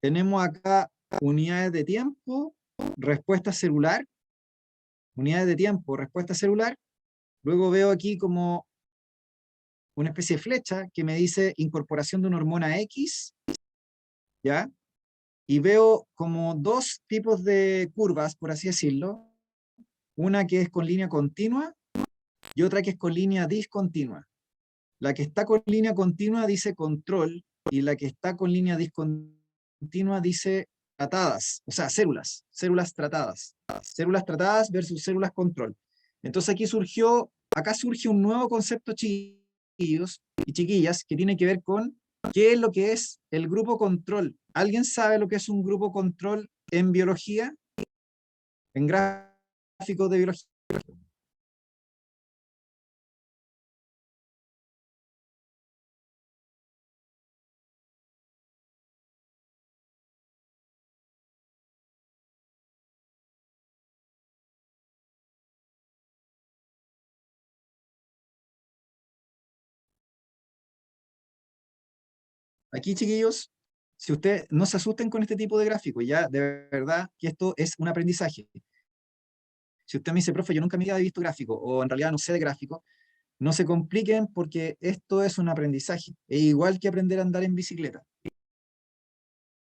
Tenemos acá unidades de tiempo, respuesta celular, unidades de tiempo, respuesta celular. Luego veo aquí como una especie de flecha que me dice incorporación de una hormona X, ¿ya? Y veo como dos tipos de curvas, por así decirlo. Una que es con línea continua y otra que es con línea discontinua. La que está con línea continua dice control y la que está con línea discontinua continua dice tratadas, o sea, células tratadas versus células control. Entonces acá surge un nuevo concepto, chiquillos y chiquillas, que tiene que ver con qué es lo que es el grupo control. ¿Alguien sabe lo que es un grupo control en biología? En gráficos de biología. Aquí, chiquillos, si ustedes no se asusten con este tipo de gráfico, ya de verdad que esto es un aprendizaje. Si usted me dice, profe, yo nunca me había visto gráfico, o en realidad no sé de gráfico, no se compliquen porque esto es un aprendizaje. Es igual que aprender a andar en bicicleta,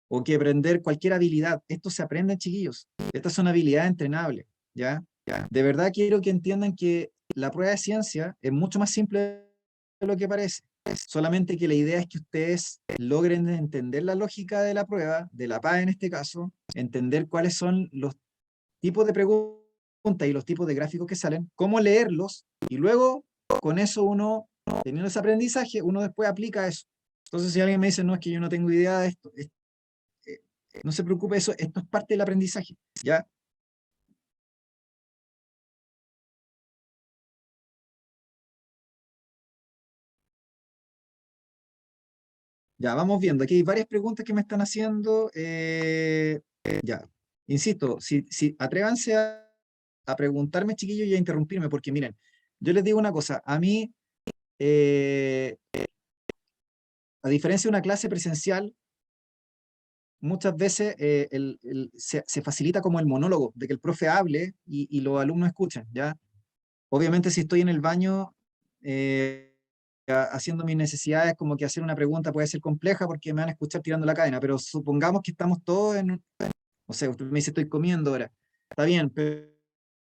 o que aprender cualquier habilidad. Esto se aprende, chiquillos. Estas son habilidades entrenables, ¿ya? De verdad quiero que entiendan que la prueba de ciencia es mucho más simple de lo que parece. Solamente que la idea es que ustedes logren entender la lógica de la prueba, de la PAE en este caso, entender cuáles son los tipos de preguntas y los tipos de gráficos que salen, cómo leerlos, y luego con eso uno, teniendo ese aprendizaje, uno después aplica eso. Entonces si alguien me dice, no, es que yo no tengo idea de esto, no se preocupe, esto es parte del aprendizaje, ¿ya? Ya, vamos viendo. Aquí hay varias preguntas que me están haciendo. Ya, insisto, atrévanse a preguntarme, chiquillos, y a interrumpirme, porque miren, yo les digo una cosa, a mí, eh, a diferencia de una clase presencial, muchas veces se facilita como el monólogo, de que el profe hable y los alumnos escuchen, ¿ya? Obviamente si estoy en el baño haciendo mis necesidades, como que hacer una pregunta puede ser compleja porque me van a escuchar tirando la cadena, pero supongamos que estamos todos no sé, usted me dice estoy comiendo ahora, está bien, pero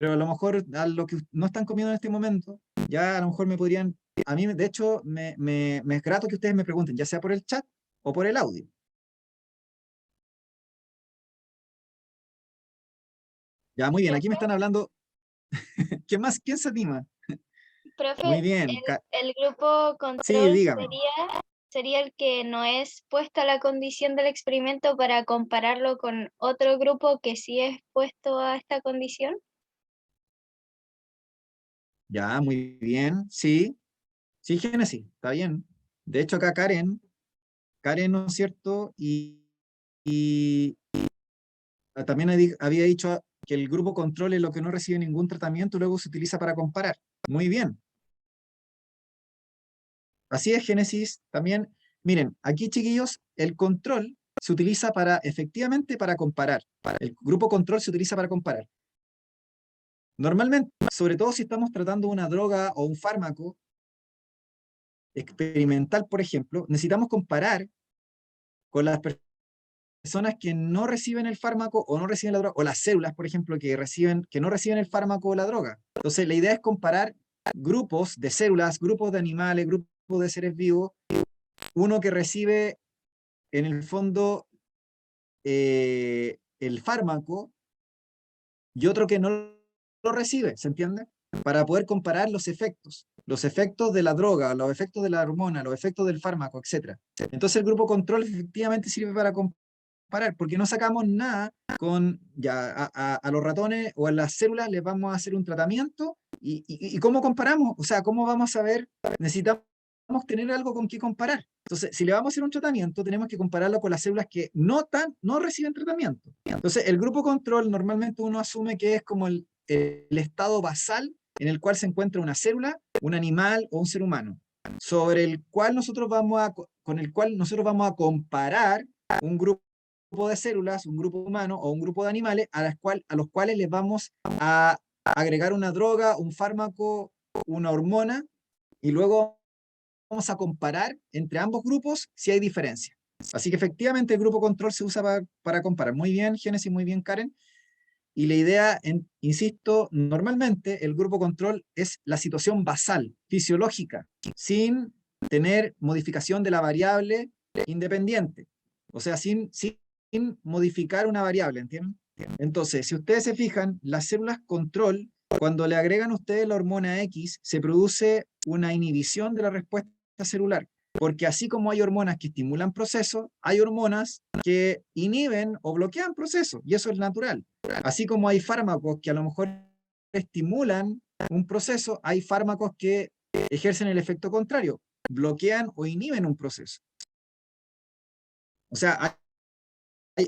a lo mejor a lo que no están comiendo en este momento, ya a lo mejor me podrían, a mí de hecho me es grato que ustedes me pregunten, ya sea por el chat o por el audio. Ya, muy bien, aquí me Profe, están hablando, ¿quién más? ¿Quién se anima? Muy profe, bien, el grupo sí, control dígame. sería el que no es puesto a la condición del experimento para compararlo con otro grupo que sí es puesto a esta condición. Ya, muy bien, sí, sí, Génesis, está bien. De hecho, acá Karen, ¿no es cierto? Y también había dicho que el grupo control es lo que no recibe ningún tratamiento y luego se utiliza para comparar. Muy bien. Así es, Génesis. También, miren, aquí, chiquillos, el control se utiliza efectivamente para comparar. El grupo control se utiliza para comparar. Normalmente, sobre todo si estamos tratando una droga o un fármaco experimental, por ejemplo, necesitamos comparar con las personas que no reciben el fármaco o no reciben la droga, o las células, por ejemplo, que no reciben el fármaco o la droga. Entonces, la idea es comparar grupos de células, grupos de animales, grupos de seres vivos, uno que recibe en el fondo el fármaco y otro que no lo recibe, ¿se entiende? Para poder comparar los efectos de la droga, los efectos de la hormona, los efectos del fármaco, etc. Entonces el grupo control efectivamente sirve para comparar, porque no sacamos nada con ya a los ratones o a las células les vamos a hacer un tratamiento y ¿cómo comparamos? O sea, ¿cómo vamos a ver? Necesitamos tener algo con qué comparar. Entonces, si le vamos a hacer un tratamiento, tenemos que compararlo con las células que no reciben tratamiento. Entonces, el grupo control normalmente uno asume que es como el estado basal en el cual se encuentra una célula, un animal o un ser humano, sobre el cual con el cual nosotros vamos a comparar un grupo de células, un grupo humano o un grupo de animales a los cuales les vamos a agregar una droga, un fármaco, una hormona, y luego vamos a comparar entre ambos grupos si hay diferencia. Así que efectivamente el grupo control se usa para comparar. Muy bien, Génesis, muy bien, Karen. Y la idea, insisto, normalmente el grupo control es la situación basal, fisiológica, sin tener modificación de la variable independiente. O sea, sin modificar una variable, ¿entienden? Entonces, si ustedes se fijan, las células control, cuando le agregan ustedes la hormona X, se produce una inhibición de la respuesta celular. Porque así como hay hormonas que estimulan procesos, hay hormonas que inhiben o bloquean procesos, y eso es natural. Así como hay fármacos que a lo mejor estimulan un proceso, hay fármacos que ejercen el efecto contrario, bloquean o inhiben un proceso. O sea,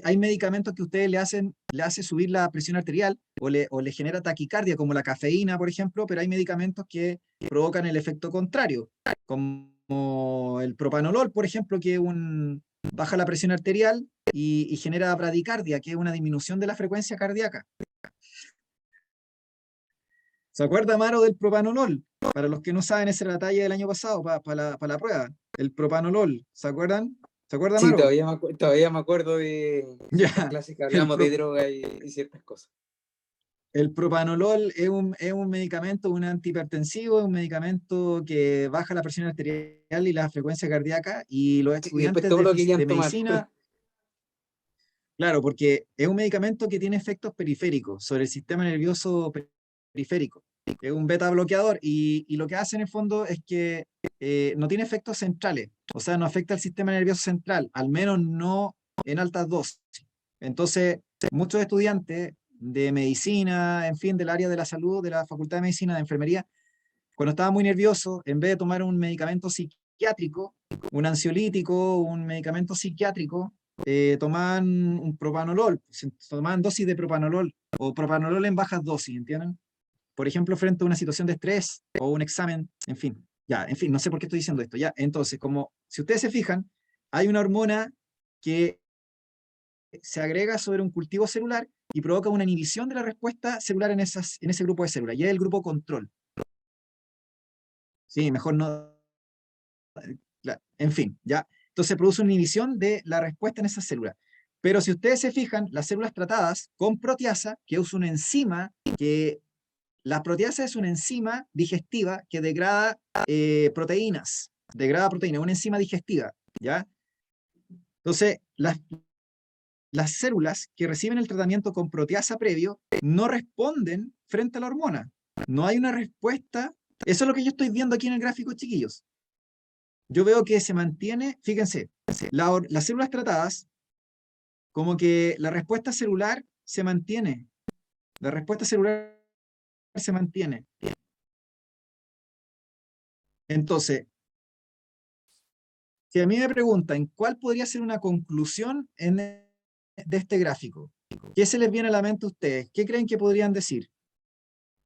hay medicamentos que ustedes le hace subir la presión arterial o le genera taquicardia, como la cafeína, por ejemplo, pero hay medicamentos que provocan el efecto contrario, como el propanolol, por ejemplo, que baja la presión arterial y genera bradicardia, que es una disminución de la frecuencia cardíaca. ¿Se acuerda, Maro, del propanolol? Para los que no saben, esa era la talla del año pasado, para la prueba. El propanolol, ¿se acuerdan? ¿Se acuerda, Sí, Maro? todavía me acuerdo de ciertas Ya, clases que el, hablamos de droga y ciertas cosas. El propanolol es un medicamento, un antihipertensivo, es un medicamento que baja la presión arterial y la frecuencia cardíaca, y los Sí, y después estudiantes todo lo que de quieran tomar. medicina, claro, porque es un medicamento que tiene efectos periféricos sobre el sistema nervioso periférico. Es un beta bloqueador y lo que hace en el fondo es que no tiene efectos centrales, o sea, no afecta al sistema nervioso central, al menos no en altas dosis. Entonces, muchos estudiantes de medicina, en fin, del área de la salud, de la Facultad de Medicina, de Enfermería, cuando estaban muy nerviosos, en vez de tomar un medicamento psiquiátrico, un ansiolítico, un medicamento psiquiátrico, tomaban un propanolol, tomaban dosis de propanolol o propanolol en bajas dosis, ¿entienden? Por ejemplo, frente a una situación de estrés o un examen, en fin, ya, en fin, no sé por qué estoy diciendo esto, ya. Entonces, como si ustedes se fijan, hay una hormona que se agrega sobre un cultivo celular y provoca una inhibición de la respuesta celular en ese grupo de células, y es el grupo control. Sí, mejor no. En fin, ya. Entonces produce una inhibición de la respuesta en esas células. Pero si ustedes se fijan, las células tratadas con proteasa, que es una enzima que la proteasa es una enzima digestiva que degrada proteínas, una enzima digestiva, ¿ya? Entonces, las células que reciben el tratamiento con proteasa previo no responden frente a la hormona. No hay una respuesta. Eso es lo que yo estoy viendo aquí en el gráfico, chiquillos. Yo veo que se mantiene, fíjense, las células tratadas, como que la respuesta celular se mantiene. La respuesta celular se mantiene. Entonces, si a mí me preguntan cuál podría ser una conclusión de este gráfico, ¿qué se les viene a la mente a ustedes? ¿Qué creen que podrían decir?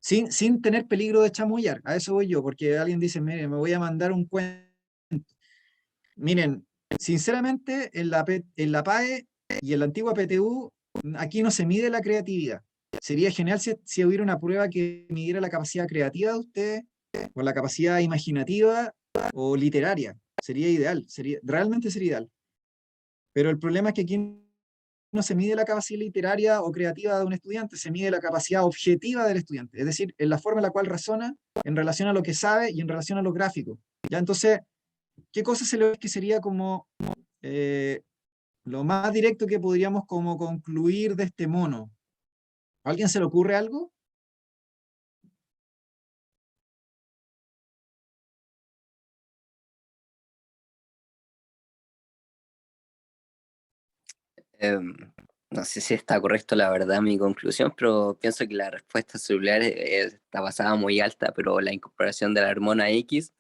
Sin tener peligro de chamullar, a eso voy yo, porque alguien dice, mire, me voy a mandar un cuento. Miren, sinceramente, en la PAE y en la antigua PTU, aquí no se mide la creatividad. Sería genial si hubiera una prueba que midiera la capacidad creativa de ustedes, o la capacidad imaginativa o literaria. Sería ideal, realmente sería ideal. Pero el problema es que aquí no se mide la capacidad literaria o creativa de un estudiante, se mide la capacidad objetiva del estudiante, es decir, en la forma en la cual razona en relación a lo que sabe y en relación a los gráficos. ¿Ya? Entonces, ¿qué cosa se le ve que sería como eh, lo más directo que podríamos como concluir de este mono? ¿A alguien se le ocurre algo? Em, no sé si está correcto, la verdad, mi conclusión, pero pienso que la respuesta celular está basada muy alta, pero la incorporación de la hormona X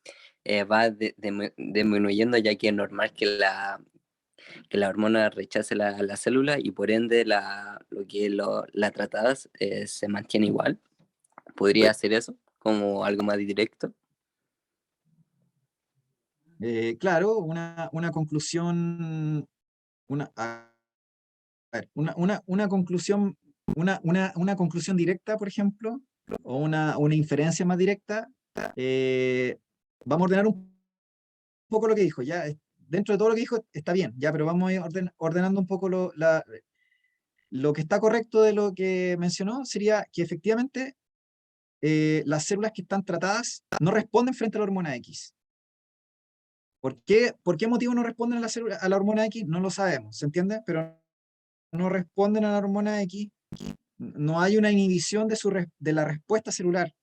va disminuyendo, ya que es normal que la hormona rechace la célula y por ende la tratadas se mantiene igual. ¿Podría hacer eso como algo más directo? Claro, una conclusión, a ver, una conclusión, una conclusión directa, por ejemplo, o una inferencia más directa. Vamos a ordenar un poco lo que dijo, ya. Dentro de todo lo que dijo está bien, ya, pero vamos a ir ordenando un poco lo que está correcto de lo que mencionó. Sería que efectivamente las células que están tratadas no responden frente a la hormona X. ¿Por qué motivo no responden a a la hormona X? No lo sabemos, ¿se entiende? Pero no responden a la hormona X, no hay una inhibición de la respuesta celular.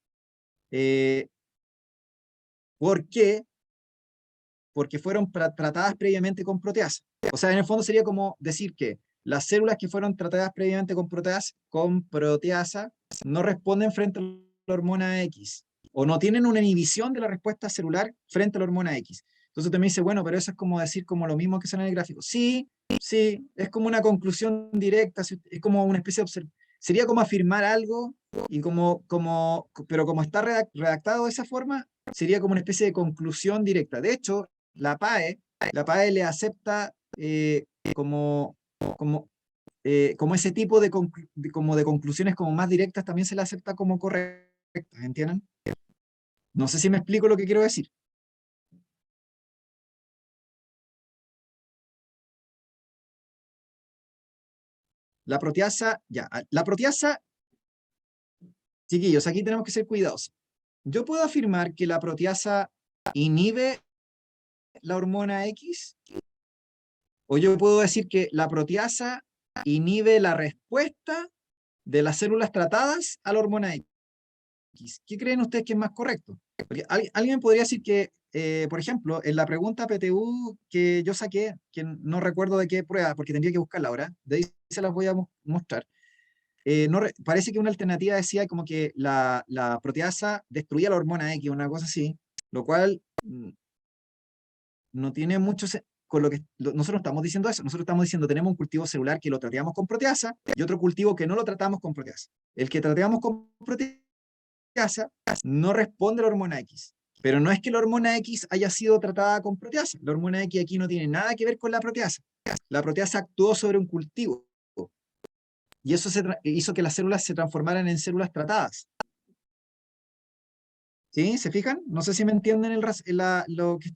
¿Por qué? Porque fueron tratadas previamente con proteasa. O sea, en el fondo sería como decir que las células que fueron tratadas previamente con proteasa no responden frente a la hormona X, o no tienen una inhibición de la respuesta celular frente a la hormona X. Entonces usted me dice, bueno, pero eso es como decir como lo mismo que sale en el gráfico. Sí, sí, es como una conclusión directa, es como una especie de observación. Sería como afirmar algo, y pero como está redactado de esa forma, sería como una especie de conclusión directa. De hecho, la PAE le acepta como, como, como ese tipo como de conclusiones como más directas, también se le acepta como correctas, ¿entienden? No sé si me explico lo que quiero decir. La proteasa, ya, la proteasa, chiquillos, aquí tenemos que ser cuidadosos. Yo puedo afirmar que la proteasa inhibe la hormona X, o yo puedo decir que la proteasa inhibe la respuesta de las células tratadas a la hormona X. ¿Qué creen ustedes que es más correcto? Porque alguien podría decir que, por ejemplo, en la pregunta PTU que yo saqué, que no recuerdo de qué prueba, porque tendría que buscarla ahora, de ahí se las voy a mostrar. Parece que una alternativa decía como que la proteasa destruía la hormona X, una cosa así, lo cual no tiene mucho con lo que nosotros estamos diciendo eso. Nosotros estamos diciendo tenemos un cultivo celular que lo tratamos con proteasa y otro cultivo que no lo tratamos con proteasa. El que tratamos con proteasa no responde a la hormona X. Pero no es que la hormona X haya sido tratada con proteasa. La hormona X aquí no tiene nada que ver con la proteasa. La proteasa actuó sobre un cultivo y eso hizo que las células se transformaran en células tratadas. ¿Sí? ¿Se fijan? No sé si me entienden lo que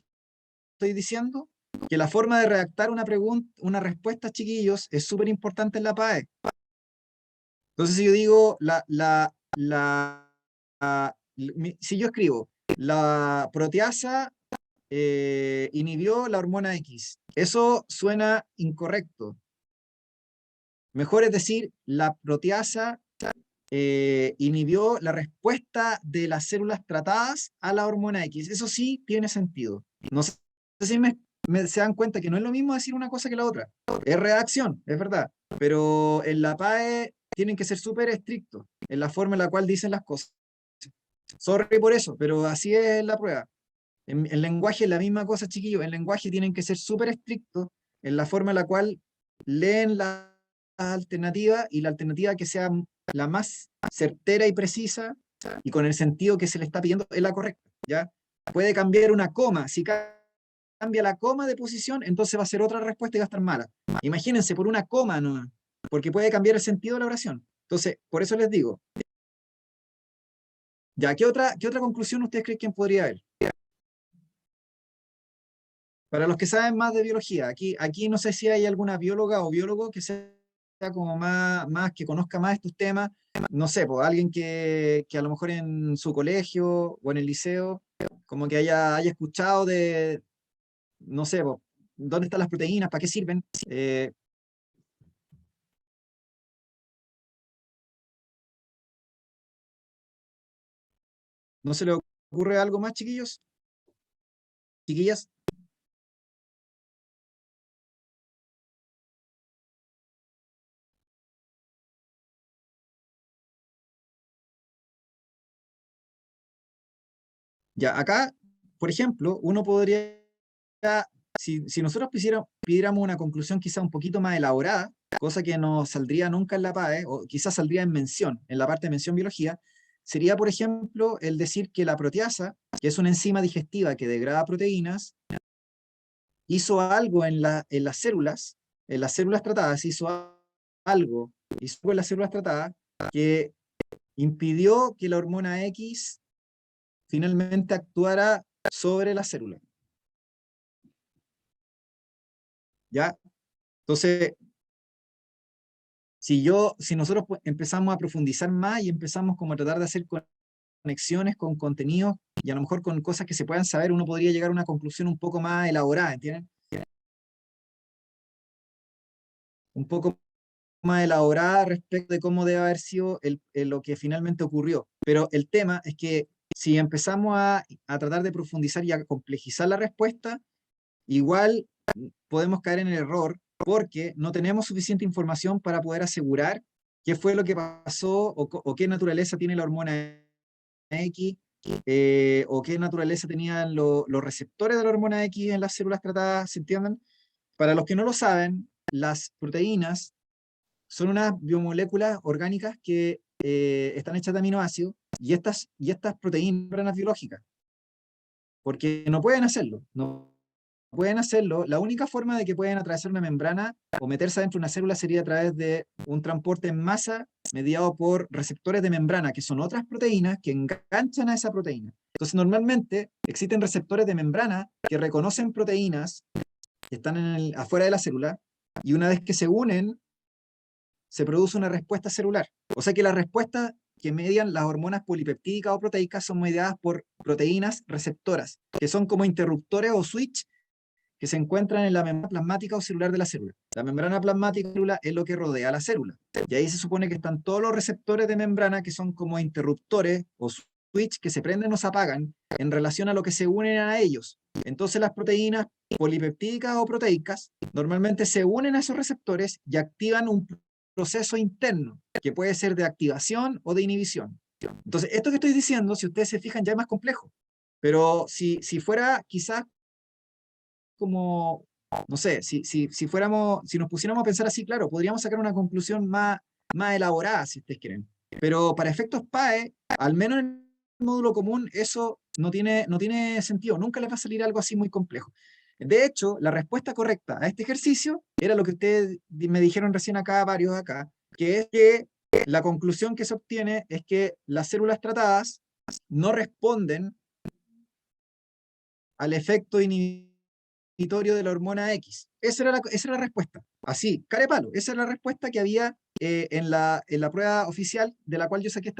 estoy diciendo. Que la forma de redactar una pregunta, una respuesta, chiquillos, es súper importante en la PAE. Entonces, si yo digo, si yo escribo, la proteasa inhibió la hormona X, eso suena incorrecto. Mejor es decir, la proteasa inhibió la respuesta de las células tratadas a la hormona X. Eso sí tiene sentido. No sé si se dan cuenta que no es lo mismo decir una cosa que la otra. Es redacción, es verdad. Pero en la PAE tienen que ser súper estrictos en la forma en la cual dicen las cosas. Sorry por eso, pero así es la prueba. En lenguaje es la misma cosa, chiquillos. En lenguaje tienen que ser súper estrictos en la forma en la cual leen la alternativa, y la alternativa que sea la más certera y precisa y con el sentido que se le está pidiendo es la correcta, ¿ya? Puede cambiar una coma. Si cambia la coma de posición, entonces va a ser otra respuesta y va a estar mala. Imagínense, por una coma, no, porque puede cambiar el sentido de la oración. Entonces, por eso les digo, ya, qué otra conclusión ustedes creen que podría haber? Para los que saben más de biología, aquí no sé si hay alguna bióloga o biólogo que sea como más que conozca más estos temas. No sé, pues alguien que a lo mejor en su colegio o en el liceo, como que haya escuchado de, no sé, pues, dónde están las proteínas, para qué sirven. ¿No se le ocurre algo más, chiquillos? Chiquillas. Ya, acá, por ejemplo, uno podría, si nosotros pidiéramos una conclusión quizá un poquito más elaborada, cosa que no saldría nunca en la PAE, o quizás saldría en mención, en la parte de mención biología, sería, por ejemplo, el decir que la proteasa, que es una enzima digestiva que degrada proteínas, hizo algo en las células tratadas, algo, hizo algo en las células tratadas que impidió que la hormona X finalmente actuara sobre la célula. ¿Ya? Entonces, si nosotros empezamos a profundizar más y empezamos como a tratar de hacer conexiones con contenidos y a lo mejor con cosas que se puedan saber, uno podría llegar a una conclusión un poco más elaborada, ¿entienden? Un poco más elaborada respecto de cómo debe haber sido lo que finalmente ocurrió. Pero el tema es que si empezamos a tratar de profundizar y a complejizar la respuesta, igual podemos caer en el error porque no tenemos suficiente información para poder asegurar qué fue lo que pasó o qué naturaleza tiene la hormona X, o qué naturaleza tenían los receptores de la hormona X en las células tratadas, ¿se entienden? Para los que no lo saben, las proteínas son unas biomoléculas orgánicas que están hechas de aminoácidos y estas proteínas son membranas biológicas, porque no pueden hacerlo, no pueden hacerlo. La única forma de que puedan atravesar una membrana o meterse dentro de una célula sería a través de un transporte en masa mediado por receptores de membrana, que son otras proteínas que enganchan a esa proteína. Entonces, normalmente existen receptores de membrana que reconocen proteínas que están afuera de la célula, y una vez que se unen, se produce una respuesta celular. O sea que las respuestas que median las hormonas polipeptídicas o proteicas son mediadas por proteínas receptoras, que son como interruptores o switch que se encuentran en la membrana plasmática o celular de la célula. La membrana plasmática es lo que rodea a la célula. Y ahí se supone que están todos los receptores de membrana que son como interruptores o switch que se prenden o se apagan en relación a lo que se unen a ellos. Entonces las proteínas polipeptídicas o proteicas normalmente se unen a esos receptores y activan un proceso interno que puede ser de activación o de inhibición. Entonces, esto que estoy diciendo, si ustedes se fijan, ya es más complejo. Pero si fuera quizás como, no sé, si nos pusiéramos a pensar así, claro, podríamos sacar una conclusión más elaborada, si ustedes quieren. Pero para efectos PAE, al menos en el módulo común, eso no tiene sentido. Nunca les va a salir algo así muy complejo. De hecho, la respuesta correcta a este ejercicio era lo que ustedes me dijeron recién acá, varios acá, que es que la conclusión que se obtiene es que las células tratadas no responden al efecto inhibitorio de la hormona X. Esa era la respuesta. Así, carepalo. Esa era la respuesta que había en la prueba oficial de la cual yo saqué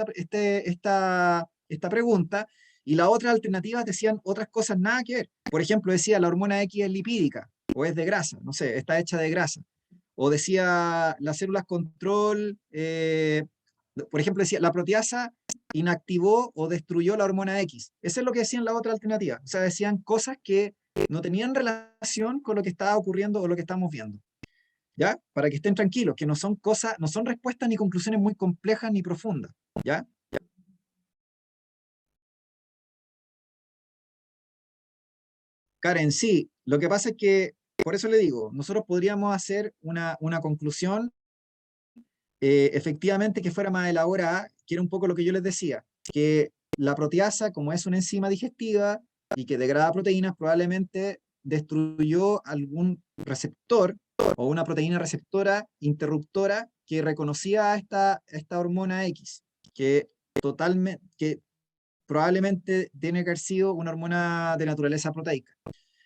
esta pregunta. Y las otras alternativas decían otras cosas nada que ver. Por ejemplo, decía la hormona X es lipídica o es de grasa, no sé, está hecha de grasa. O decía las células control, por ejemplo, decía la proteasa inactivó o destruyó la hormona X. Eso es lo que decían la otra alternativa. O sea, decían cosas que no tenían relación con lo que estaba ocurriendo o lo que estamos viendo. ¿Ya? Para que estén tranquilos, que no son cosas, no son respuestas ni conclusiones muy complejas ni profundas. ¿Ya? Karen, sí, lo que pasa es que, por eso le digo, nosotros podríamos hacer una conclusión efectivamente que fuera más elaborada, que era un poco lo que yo les decía, que la proteasa, como es una enzima digestiva y que degrada proteínas, probablemente destruyó algún receptor o una proteína receptora interruptora que reconocía a esta hormona X, que probablemente tiene que haber sido una hormona de naturaleza proteica.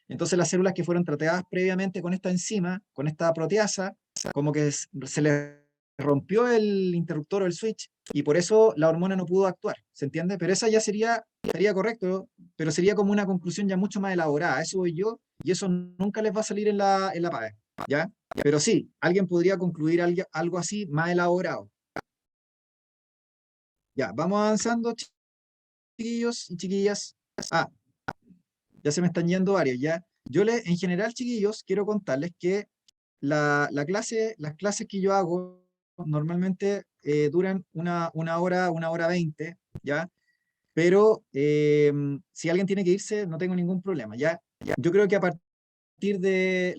Entonces las células que fueron tratadas previamente con esta enzima, con esta proteasa, como que se les rompió el interruptor o el switch y por eso la hormona no pudo actuar, ¿se entiende? Pero esa ya sería correcto, pero sería como una conclusión ya mucho más elaborada, a eso voy yo, y eso nunca les va a salir en la PAE, ¿ya? Pero sí, alguien podría concluir algo así más elaborado. Ya, vamos avanzando, chiquillos y chiquillas. Ah, ya se me están yendo varios, ¿ya? En general, chiquillos, quiero contarles que las clases que yo hago normalmente duran una hora 20, ¿ya? Pero si alguien tiene que irse, no tengo ningún problema, ¿ya? Yo creo que a partir de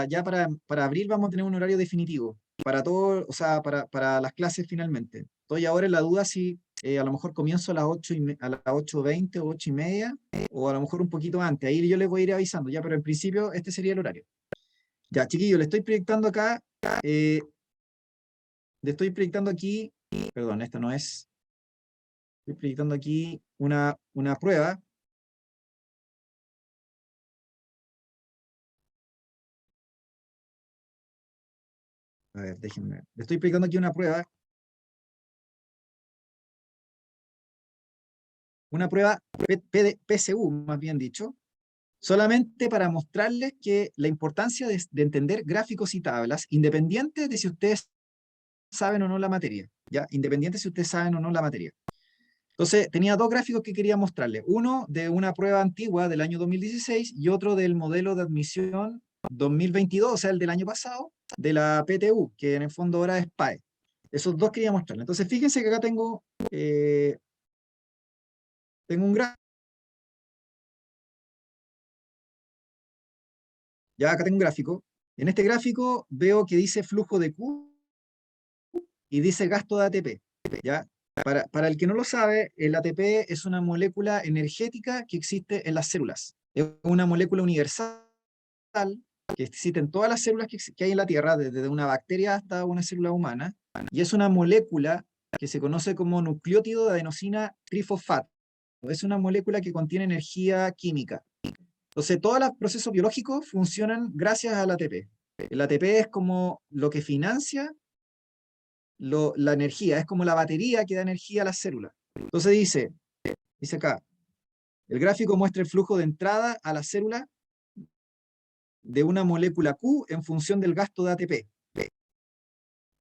ya para abril vamos a tener un horario definitivo para todo, o sea, para las clases finalmente. Estoy ahora en la duda si a lo mejor comienzo a las 8:20 o 8:30, o a lo mejor un poquito antes. Ahí yo les voy a ir avisando, ya, pero en principio este sería el horario. Ya, chiquillo, le estoy proyectando acá, eh, le estoy proyectando aquí, perdón, esta no es, estoy proyectando aquí una prueba. A ver, déjenme ver. Le estoy proyectando aquí una prueba una prueba PSU, más bien dicho, solamente para mostrarles que la importancia de entender gráficos y tablas, independiente de si ustedes saben o no la materia, ¿ya? Independiente si ustedes saben o no la materia. Entonces, tenía dos gráficos que quería mostrarles. Uno de una prueba antigua del año 2016 y otro del modelo de admisión 2022, o sea, el del año pasado, de la PTU, que en el fondo ahora es PAE. Esos dos quería mostrarles. Entonces, fíjense que acá tengo un gráfico. Ya acá tengo un gráfico. En este gráfico veo que dice flujo de Q y dice gasto de ATP. ¿Ya? Para el que no lo sabe, el ATP es una molécula energética que existe en las células. Es una molécula universal que existe en todas las células que hay en la Tierra, desde una bacteria hasta una célula humana, y es una molécula que se conoce como nucleótido de adenosina trifosfato. Es una molécula que contiene energía química. Entonces, todos los procesos biológicos funcionan gracias al ATP. El ATP es como lo que financia la energía, es como la batería que da energía a las células. Entonces dice acá, el gráfico muestra el flujo de entrada a la célula de una molécula Q en función del gasto de ATP,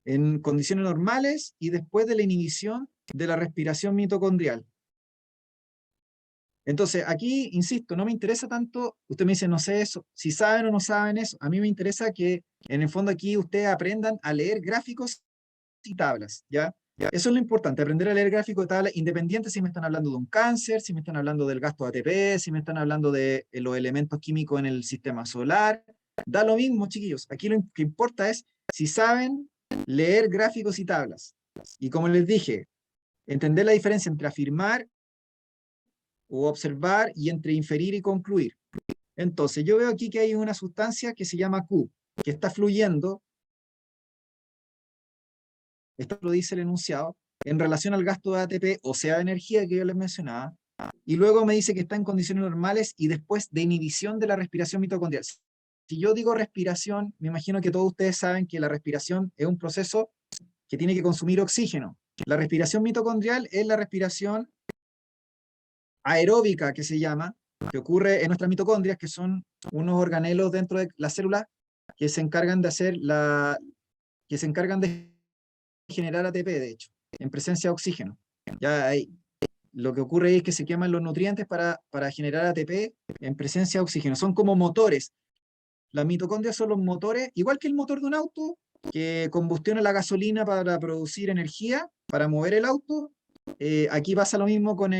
en condiciones normales y después de la inhibición de la respiración mitocondrial. Entonces, aquí, insisto, no me interesa tanto, usted me dice, no sé eso, si saben o no saben eso, a mí me interesa que en el fondo aquí ustedes aprendan a leer gráficos y tablas, ¿ya? Eso es lo importante, aprender a leer gráficos y tablas, independiente si me están hablando de un cáncer, si me están hablando del gasto de ATP, si me están hablando de los elementos químicos en el sistema solar, da lo mismo, chiquillos. Aquí lo que importa es si saben leer gráficos y tablas. Y como les dije, entender la diferencia entre afirmar o observar y entre inferir y concluir. Entonces, yo veo aquí que hay una sustancia que se llama Q, que está fluyendo, esto lo dice el enunciado, en relación al gasto de ATP, o sea, de energía que yo les mencionaba, y luego me dice que está en condiciones normales y después de inhibición de la respiración mitocondrial. Si yo digo respiración, me imagino que todos ustedes saben que la respiración es un proceso que tiene que consumir oxígeno. La respiración mitocondrial es la respiración aeróbica que se llama, que ocurre en nuestras mitocondrias, que son unos organelos dentro de las células que se encargan de que se encargan de generar ATP, de hecho, en presencia de oxígeno. Ya hay, lo que ocurre ahí es que se queman los nutrientes para generar ATP en presencia de oxígeno. Son como motores. Las mitocondrias son los motores, igual que el motor de un auto, que combustiona la gasolina para producir energía, para mover el auto. Aquí pasa lo mismo con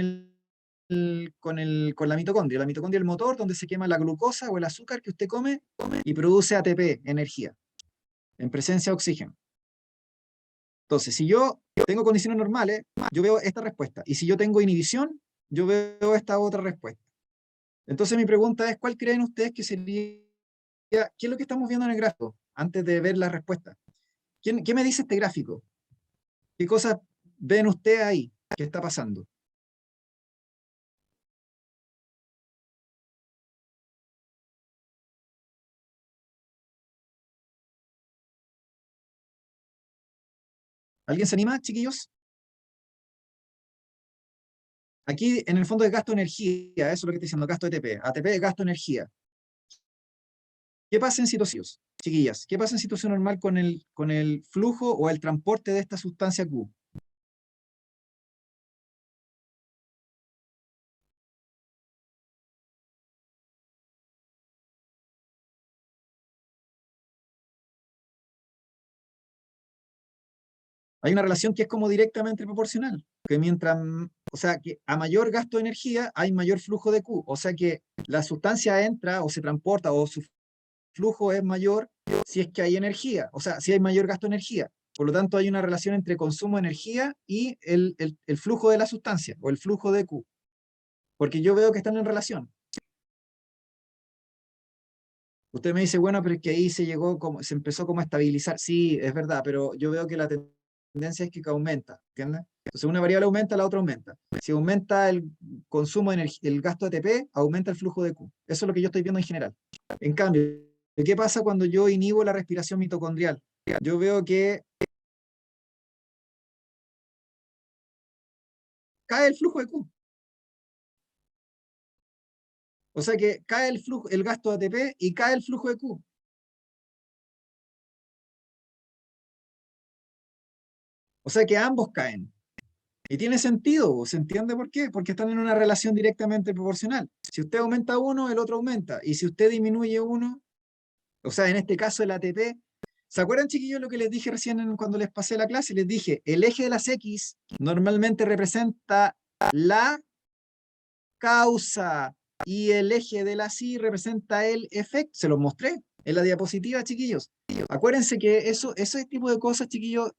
con la mitocondria. La mitocondria es el motor donde se quema la glucosa o el azúcar que usted come y produce ATP, energía, en presencia de oxígeno. Entonces, si yo tengo condiciones normales, yo veo esta respuesta. Y si yo tengo inhibición, yo veo esta otra respuesta. Entonces, mi pregunta es, ¿cuál creen ustedes que sería, qué es lo que estamos viendo en el gráfico, antes de ver la respuesta? ¿Qué me dice este gráfico? ¿Qué cosas ven ustedes ahí que está pasando? ¿Alguien se anima, chiquillos? Aquí, en el fondo, es gasto de energía, eso es lo que estoy diciendo, gasto de ATP. ATP es gasto de energía. ¿Qué pasa en situaciones, chiquillas? ¿Qué pasa en situación normal con el flujo o el transporte de esta sustancia Q? Hay una relación que es como directamente proporcional, que mientras, o sea, que a mayor gasto de energía hay mayor flujo de Q, o sea que la sustancia entra o se transporta o su flujo es mayor si es que hay energía, o sea, si hay mayor gasto de energía. Por lo tanto, hay una relación entre consumo de energía y el flujo de la sustancia o el flujo de Q, porque yo veo que están en relación. Usted me dice, bueno, pero es que ahí se empezó como a estabilizar. Sí, es verdad, pero yo veo que la tendencia es que aumenta, ¿entiendes? Entonces una variable aumenta, la otra aumenta. Si aumenta el consumo de energía, el gasto de ATP, aumenta el flujo de Q. Eso es lo que yo estoy viendo en general. En cambio, ¿qué pasa cuando yo inhibo la respiración mitocondrial? Yo veo que cae el flujo de Q. O sea que cae el flujo, el gasto de ATP y cae el flujo de Q. O sea que ambos caen. Y tiene sentido, ¿se entiende por qué? Porque están en una relación directamente proporcional. Si usted aumenta uno, el otro aumenta. Y si usted disminuye uno, o sea, en este caso el ATP, ¿se acuerdan, chiquillos, lo que les dije recién cuando les pasé la clase? Les dije, el eje de las X normalmente representa la causa y el eje de las Y representa el efecto. Se los mostré en la diapositiva, chiquillos. Acuérdense que ese tipo de cosas, chiquillos,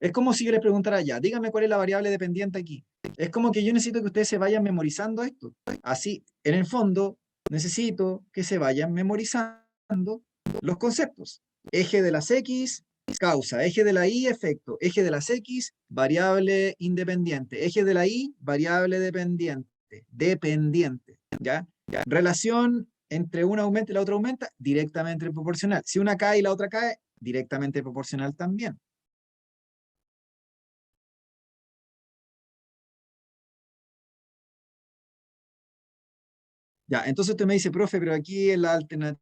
es como si yo les preguntara ya, dígame cuál es la variable dependiente aquí. Es como que yo necesito que ustedes se vayan memorizando esto. Así, en el fondo, necesito que se vayan memorizando los conceptos. Eje de las X, causa. Eje de la Y, efecto. Eje de las X, variable independiente. Eje de la Y, variable dependiente. Dependiente. ¿Ya? Relación entre una aumenta y la otra aumenta, directamente proporcional. Si una cae y la otra cae, directamente proporcional también. Ya, entonces usted me dice, profe, pero aquí en la alternativa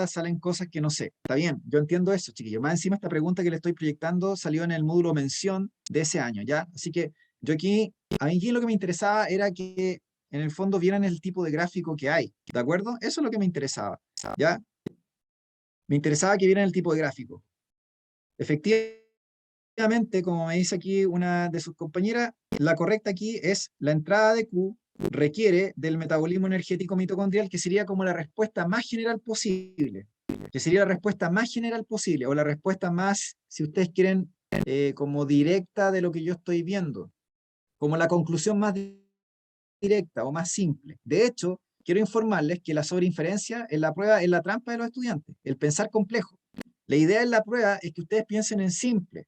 salen cosas que no sé. Está bien, yo entiendo eso, chiquillo. Más encima esta pregunta que le estoy proyectando salió en el módulo mención de ese año, ¿ya? Así que yo aquí, a mí aquí lo que me interesaba era que en el fondo vieran el tipo de gráfico que hay, ¿de acuerdo? Eso es lo que me interesaba, ¿ya? Me interesaba que vieran el tipo de gráfico. Efectivamente, como me dice aquí una de sus compañeras, la correcta aquí es la entrada de Q requiere del metabolismo energético mitocondrial, que sería como la respuesta más general posible, que sería la respuesta más general posible, o la respuesta más, si ustedes quieren, como directa de lo que yo estoy viendo, como la conclusión más directa o más simple. De hecho, quiero informarles que la sobreinferencia en la prueba es la trampa de los estudiantes, el pensar complejo. La idea en la prueba es que ustedes piensen en simple.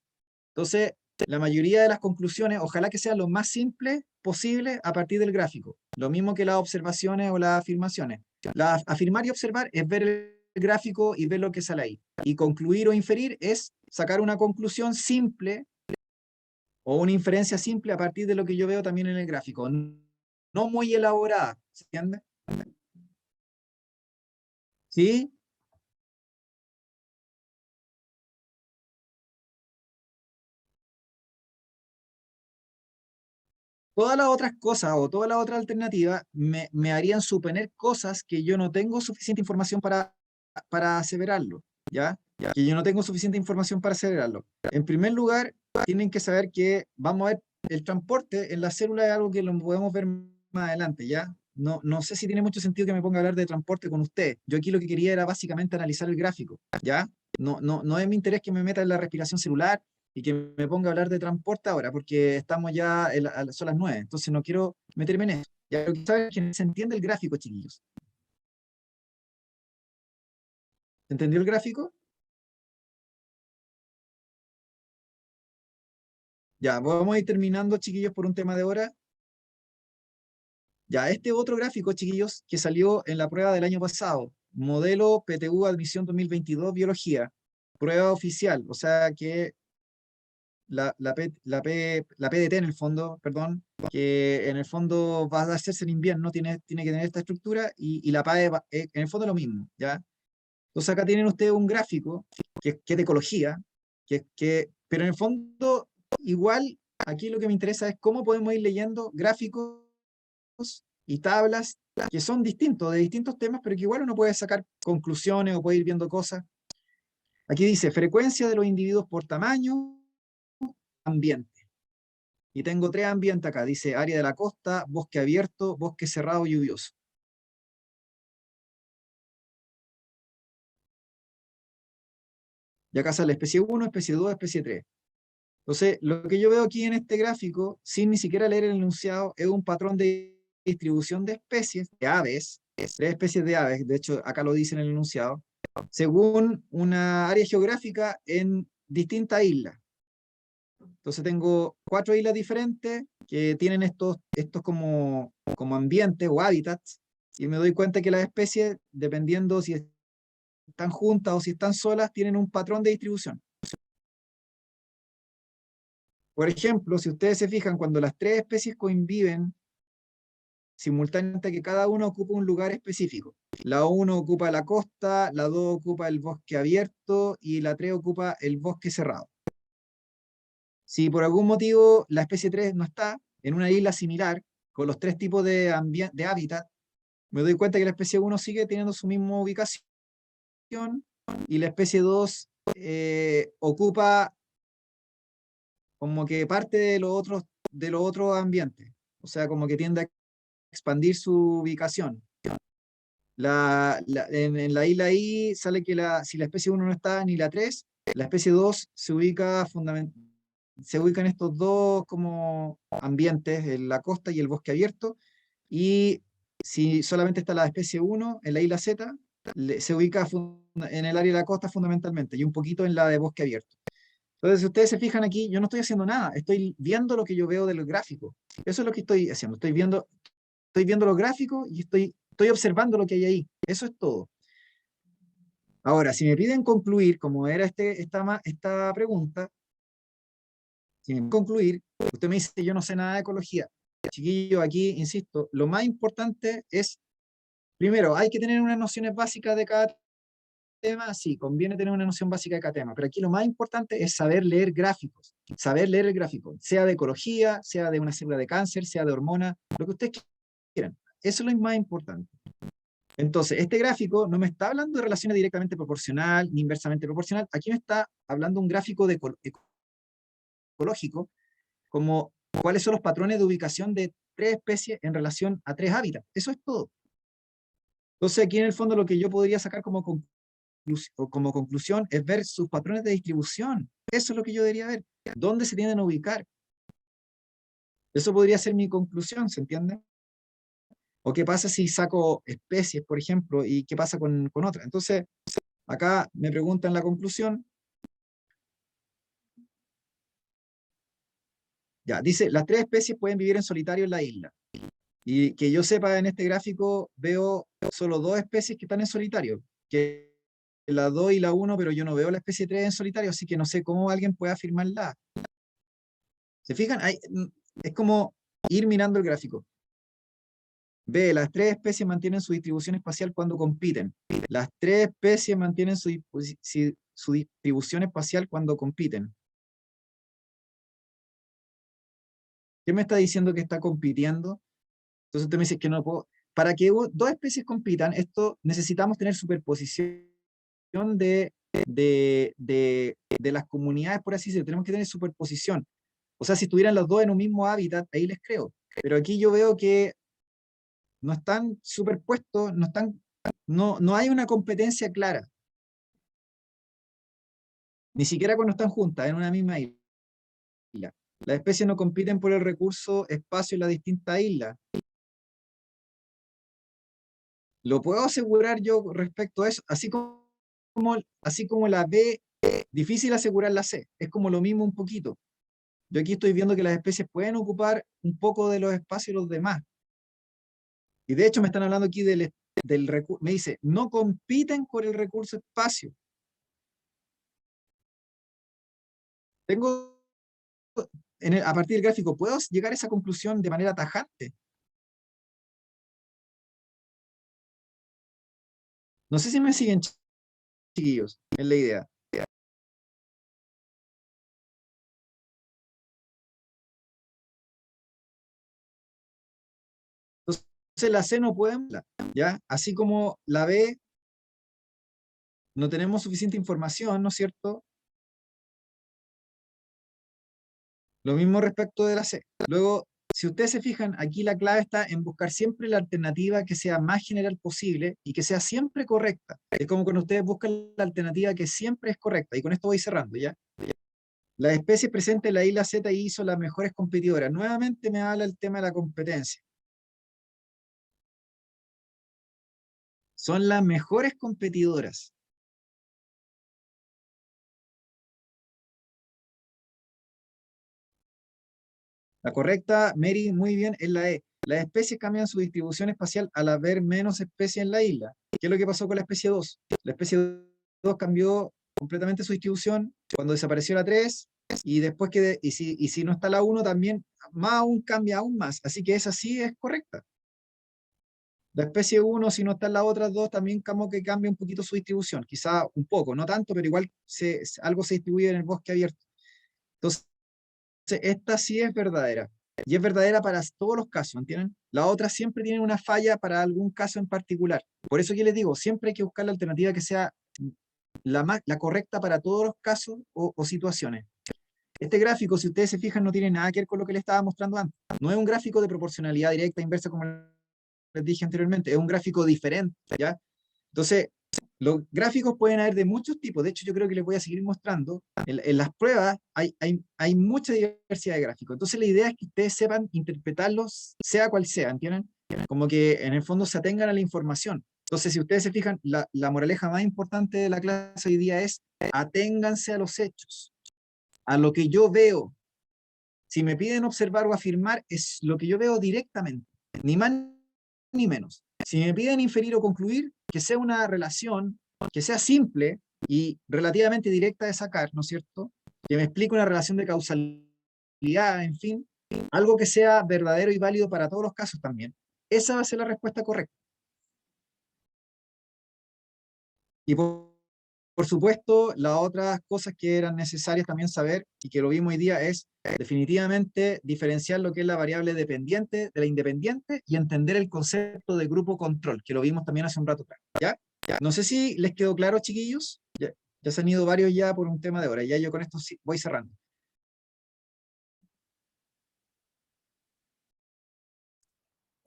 Entonces, la mayoría de las conclusiones, ojalá que sean lo más simples posible a partir del gráfico. Lo mismo que las observaciones o las afirmaciones. Afirmar y observar es ver el gráfico y ver lo que sale ahí. Y concluir o inferir es sacar una conclusión simple o una inferencia simple a partir de lo que yo veo también en el gráfico. No muy elaborada, ¿se entiende? ¿Sí? Todas las otras cosas o todas las otras alternativas me harían suponer cosas que yo no tengo suficiente información para aseverarlo, ¿ya? Que yo no tengo suficiente información para aseverarlo. En primer lugar, tienen que saber que vamos a ver el transporte en la célula es algo que lo podemos ver más adelante, ¿ya? No sé si tiene mucho sentido que me ponga a hablar de transporte con usted. Yo aquí lo que quería era básicamente analizar el gráfico, ¿ya? No es mi interés que me meta en la respiración celular y que me ponga a hablar de transporte ahora, porque estamos ya, son las 9, entonces no quiero meterme en eso. Ya lo que saben es que se entiende el gráfico, chiquillos. ¿Se entendió el gráfico? Ya, vamos a ir terminando, chiquillos, por un tema de hora. Ya, este otro gráfico, chiquillos, que salió en la prueba del año pasado, modelo PTU Admisión 2022 Biología, prueba oficial, o sea que la PDT en el fondo, perdón, que en el fondo va a hacerse en invierno, tiene que tener esta estructura, y la PAE en el fondo es lo mismo, ¿ya? Entonces acá tienen ustedes un gráfico que es de ecología, pero en el fondo igual aquí lo que me interesa es cómo podemos ir leyendo gráficos y tablas que son distintos, de distintos temas, pero que igual uno puede sacar conclusiones o puede ir viendo cosas. Aquí dice frecuencia de los individuos por tamaño, ambiente. Y tengo tres ambientes acá. Dice área de la costa, bosque abierto, bosque cerrado, lluvioso. Y acá sale especie 1, especie 2, especie 3. Entonces, lo que yo veo aquí en este gráfico, sin ni siquiera leer el enunciado, es un patrón de distribución de especies, de aves, tres especies de aves, de hecho acá lo dice en el enunciado, según una área geográfica en distintas islas. Entonces tengo 4 islas diferentes que tienen estos como ambientes o hábitats, y me doy cuenta que las especies, dependiendo si están juntas o si están solas, tienen un patrón de distribución. Por ejemplo, si ustedes se fijan, cuando las tres especies conviven simultáneamente que cada uno ocupa un lugar específico. La 1 ocupa la costa, la 2 ocupa el bosque abierto y la 3 ocupa el bosque cerrado. Si por algún motivo la especie 3 no está en una isla similar, con los 3 tipos de hábitat, me doy cuenta que la especie 1 sigue teniendo su misma ubicación y la especie 2 ocupa como que parte de los otros ambientes. O sea, como que tiende a expandir su ubicación. En la isla I sale que si la especie 1 no está ni la 3, la especie 2 se ubica en estos dos como ambientes, en la costa y el bosque abierto, y si solamente está la especie 1 en la isla Z, se ubica en el área de la costa fundamentalmente, y un poquito en la de bosque abierto. Entonces, si ustedes se fijan aquí, yo no estoy haciendo nada, estoy viendo lo que yo veo del gráfico. Eso es lo que estoy haciendo, estoy viendo los gráficos y estoy observando lo que hay ahí. Eso es todo. Ahora, si me piden concluir, como era esta pregunta, si me piden concluir, usted me dice que yo no sé nada de ecología. Chiquillo, aquí, insisto, lo más importante es, primero, hay que tener unas nociones básicas de cada tema, sí, conviene tener una noción básica de cada tema, pero aquí lo más importante es saber leer gráficos, saber leer el gráfico, sea de ecología, sea de una célula de cáncer, sea de hormona, lo que ustedes quieran. Eso es lo más importante. Entonces, este gráfico no me está hablando de relaciones directamente proporcional ni inversamente proporcional, aquí me está hablando un gráfico ecológico, como cuáles son los patrones de ubicación de 3 especies en relación a 3 hábitats. Eso es todo. Entonces, aquí en el fondo lo que yo podría sacar como conclusión es ver sus patrones de distribución. Eso es lo que yo debería ver. ¿Dónde se tienden a ubicar? Eso podría ser mi conclusión, ¿se entiende? ¿O qué pasa si saco especies, por ejemplo, y qué pasa con otras? Entonces, acá me preguntan la conclusión. Ya, dice, las 3 especies pueden vivir en solitario en la isla. Y que yo sepa, en este gráfico veo solo 2 especies que están en solitario, que la 2 y la 1, pero yo no veo la especie 3 en solitario, así que no sé cómo alguien puede afirmarla. ¿Se fijan? Es como ir mirando el gráfico. Ve, las 3 especies mantienen su distribución espacial cuando compiten. Las 3 especies mantienen su distribución espacial cuando compiten. ¿Qué me está diciendo que está compitiendo? Entonces usted me dice que no puedo. Para que 2 especies compitan, esto necesitamos tener superposición de las comunidades, por así decirlo. Tenemos que tener superposición. O sea, si estuvieran los 2 en un mismo hábitat, ahí les creo. Pero aquí yo veo que no están superpuestos, no hay una competencia clara. Ni siquiera cuando están juntas en una misma isla. Las especies no compiten por el recurso espacio en las distintas islas. Lo puedo asegurar yo respecto a eso, así como la B, difícil asegurar la C. Es como lo mismo un poquito. Yo aquí estoy viendo que las especies pueden ocupar un poco de los espacios de los demás. Y de hecho me están hablando aquí del recurso. Me dice, no compiten por el recurso espacio. Tengo, a partir del gráfico, ¿puedo llegar a esa conclusión de manera tajante? No sé si me siguen, chiquillos, en la idea. Entonces la C no pueden, ¿ya? Así como la B, no tenemos suficiente información, ¿no es cierto? Lo mismo respecto de la C. Luego, si ustedes se fijan, aquí la clave está en buscar siempre la alternativa que sea más general posible y que sea siempre correcta. Es como cuando ustedes buscan la alternativa que siempre es correcta. Y con esto voy cerrando, ¿ya? Las especies presentes en la isla Z y I son las mejores competidoras. Nuevamente me habla el tema de la competencia. Son las mejores competidoras. La correcta, Mary, muy bien, es la E. Las especies cambian su distribución espacial al haber menos especies en la isla. ¿Qué es lo que pasó con la especie 2? La especie 2 cambió completamente su distribución cuando desapareció la 3, y después y si no está la 1 también, más aún cambia aún más. Así que esa sí es correcta. La especie 1, si no están las otras dos, también como que cambia un poquito su distribución, quizá un poco, no tanto, pero igual algo se distribuye en el bosque abierto. Entonces, esta sí es verdadera. Y es verdadera para todos los casos, ¿entienden? La otra siempre tiene una falla para algún caso en particular. Por eso yo les digo, siempre hay que buscar la alternativa que sea la correcta para todos los casos o situaciones. Este gráfico, si ustedes se fijan, no tiene nada que ver con lo que les estaba mostrando antes. No es un gráfico de proporcionalidad directa inversa como les dije anteriormente, es un gráfico diferente, ¿ya? Entonces, los gráficos pueden haber de muchos tipos. De hecho, yo creo que les voy a seguir mostrando. En las pruebas hay mucha diversidad de gráficos. Entonces, la idea es que ustedes sepan interpretarlos, sea cual sea, ¿entienden? Como que en el fondo se atengan a la información. Entonces, si ustedes se fijan, la moraleja más importante de la clase hoy día es aténganse a los hechos, a lo que yo veo. Si me piden observar o afirmar, es lo que yo veo directamente, ni más ni menos. Si me piden inferir o concluir, que sea una relación, que sea simple y relativamente directa de sacar, ¿no es cierto? Que me explique una relación de causalidad, en fin, algo que sea verdadero y válido para todos los casos también. Esa va a ser la respuesta correcta. Y por supuesto, las otras cosas que eran necesarias también saber, y que lo vimos hoy día, es definitivamente diferenciar lo que es la variable dependiente de la independiente y entender el concepto de grupo control, que lo vimos también hace un rato atrás. ¿Ya? No sé si les quedó claro, chiquillos. Ya se han ido varios ya por un tema de hora. Ya yo con esto voy cerrando.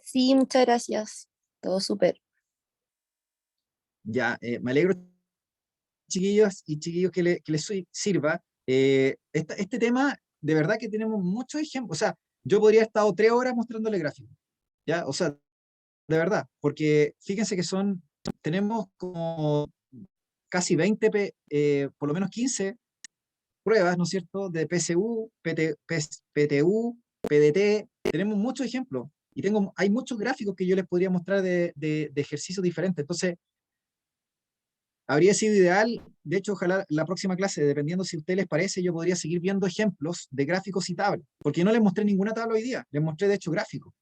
Sí, muchas gracias. Todo súper. Ya, me alegro, chiquillos y chiquillos, que les sirva. Este tema, de verdad que tenemos muchos ejemplos. O sea, yo podría haber estado 3 horas mostrándole gráficos. ¿Ya? O sea, de verdad, porque fíjense que tenemos como casi 20, por lo menos 15 pruebas, ¿no es cierto?, de PSU, PTU, PDT, tenemos muchos ejemplos, y hay muchos gráficos que yo les podría mostrar de ejercicios diferentes. Entonces, habría sido ideal, de hecho, ojalá la próxima clase, dependiendo si a ustedes les parece, yo podría seguir viendo ejemplos de gráficos y tablas, porque no les mostré ninguna tabla hoy día, les mostré de hecho gráficos.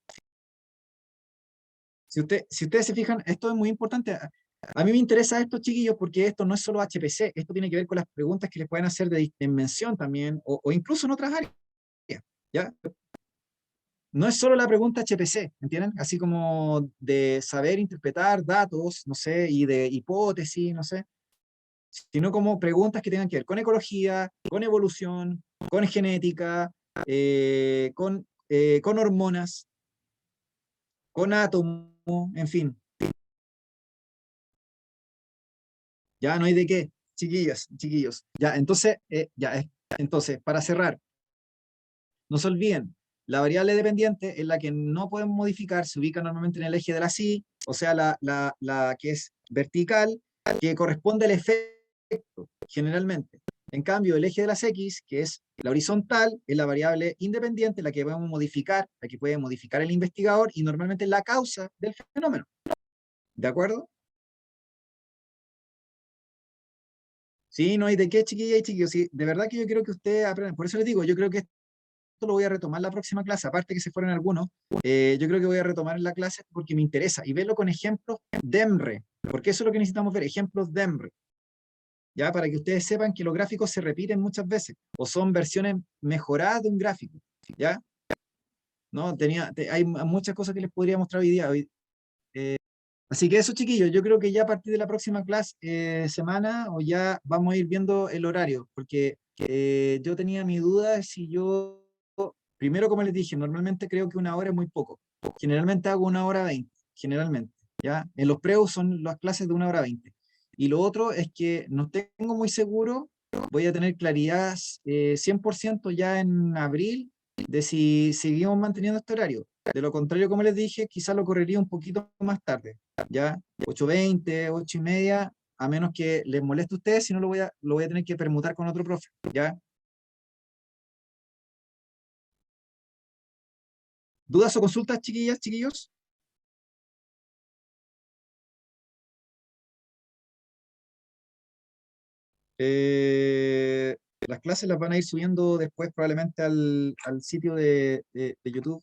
Si ustedes se fijan, esto es muy importante. A mí me interesa esto, chiquillos, porque esto no es solo HPC, esto tiene que ver con las preguntas que les pueden hacer de dimensión también, o incluso en otras áreas, ¿ya? No es solo la pregunta HPC, ¿entienden? Así como de saber interpretar datos, no sé, y de hipótesis, no sé, sino como preguntas que tengan que ver con ecología, con evolución, con genética, con hormonas, con átomos, en fin. Ya no hay de qué, chiquillas, chiquillos. Ya, entonces, para cerrar, no se olviden, la variable dependiente es la que no podemos modificar, se ubica normalmente en el eje de la Y, o sea, la que es vertical, que corresponde al efecto, generalmente. En cambio, el eje de las X, que es la horizontal, es la variable independiente, la que podemos modificar, la que puede modificar el investigador, y normalmente es la causa del fenómeno. ¿De acuerdo? Sí, no hay de qué, chiquillas y chiquillos. Sí, de verdad que yo creo que ustedes aprendan. Por eso les digo, yo creo que esto lo voy a retomar la próxima clase. Aparte que se fueron algunos, yo creo que voy a retomar en la clase porque me interesa. Y verlo con ejemplos DEMRE. Porque eso es lo que necesitamos ver, ejemplos DEMRE. Ya, para que ustedes sepan que los gráficos se repiten muchas veces. O son versiones mejoradas de un gráfico. ¿Ya? ¿No? Hay muchas cosas que les podría mostrar hoy día. Así que eso, chiquillos, yo creo que ya a partir de la próxima clase, semana, o ya vamos a ir viendo el horario, porque yo tenía mi duda si primero, como les dije, normalmente creo que 1 hora es muy poco. Generalmente hago 1 hora 20, generalmente, ¿ya? En los preus son las clases de 1 hora 20. Y lo otro es que no tengo muy seguro, voy a tener claridad 100% ya en abril de si seguimos manteniendo este horario. De lo contrario, como les dije, quizás lo correría un poquito más tarde, ¿ya? 8:20, 8:30, a menos que les moleste a ustedes, si no lo voy a tener que permutar con otro profe, ¿ya? ¿Dudas o consultas, chiquillas, chiquillos? Las clases las van a ir subiendo después probablemente al sitio de YouTube.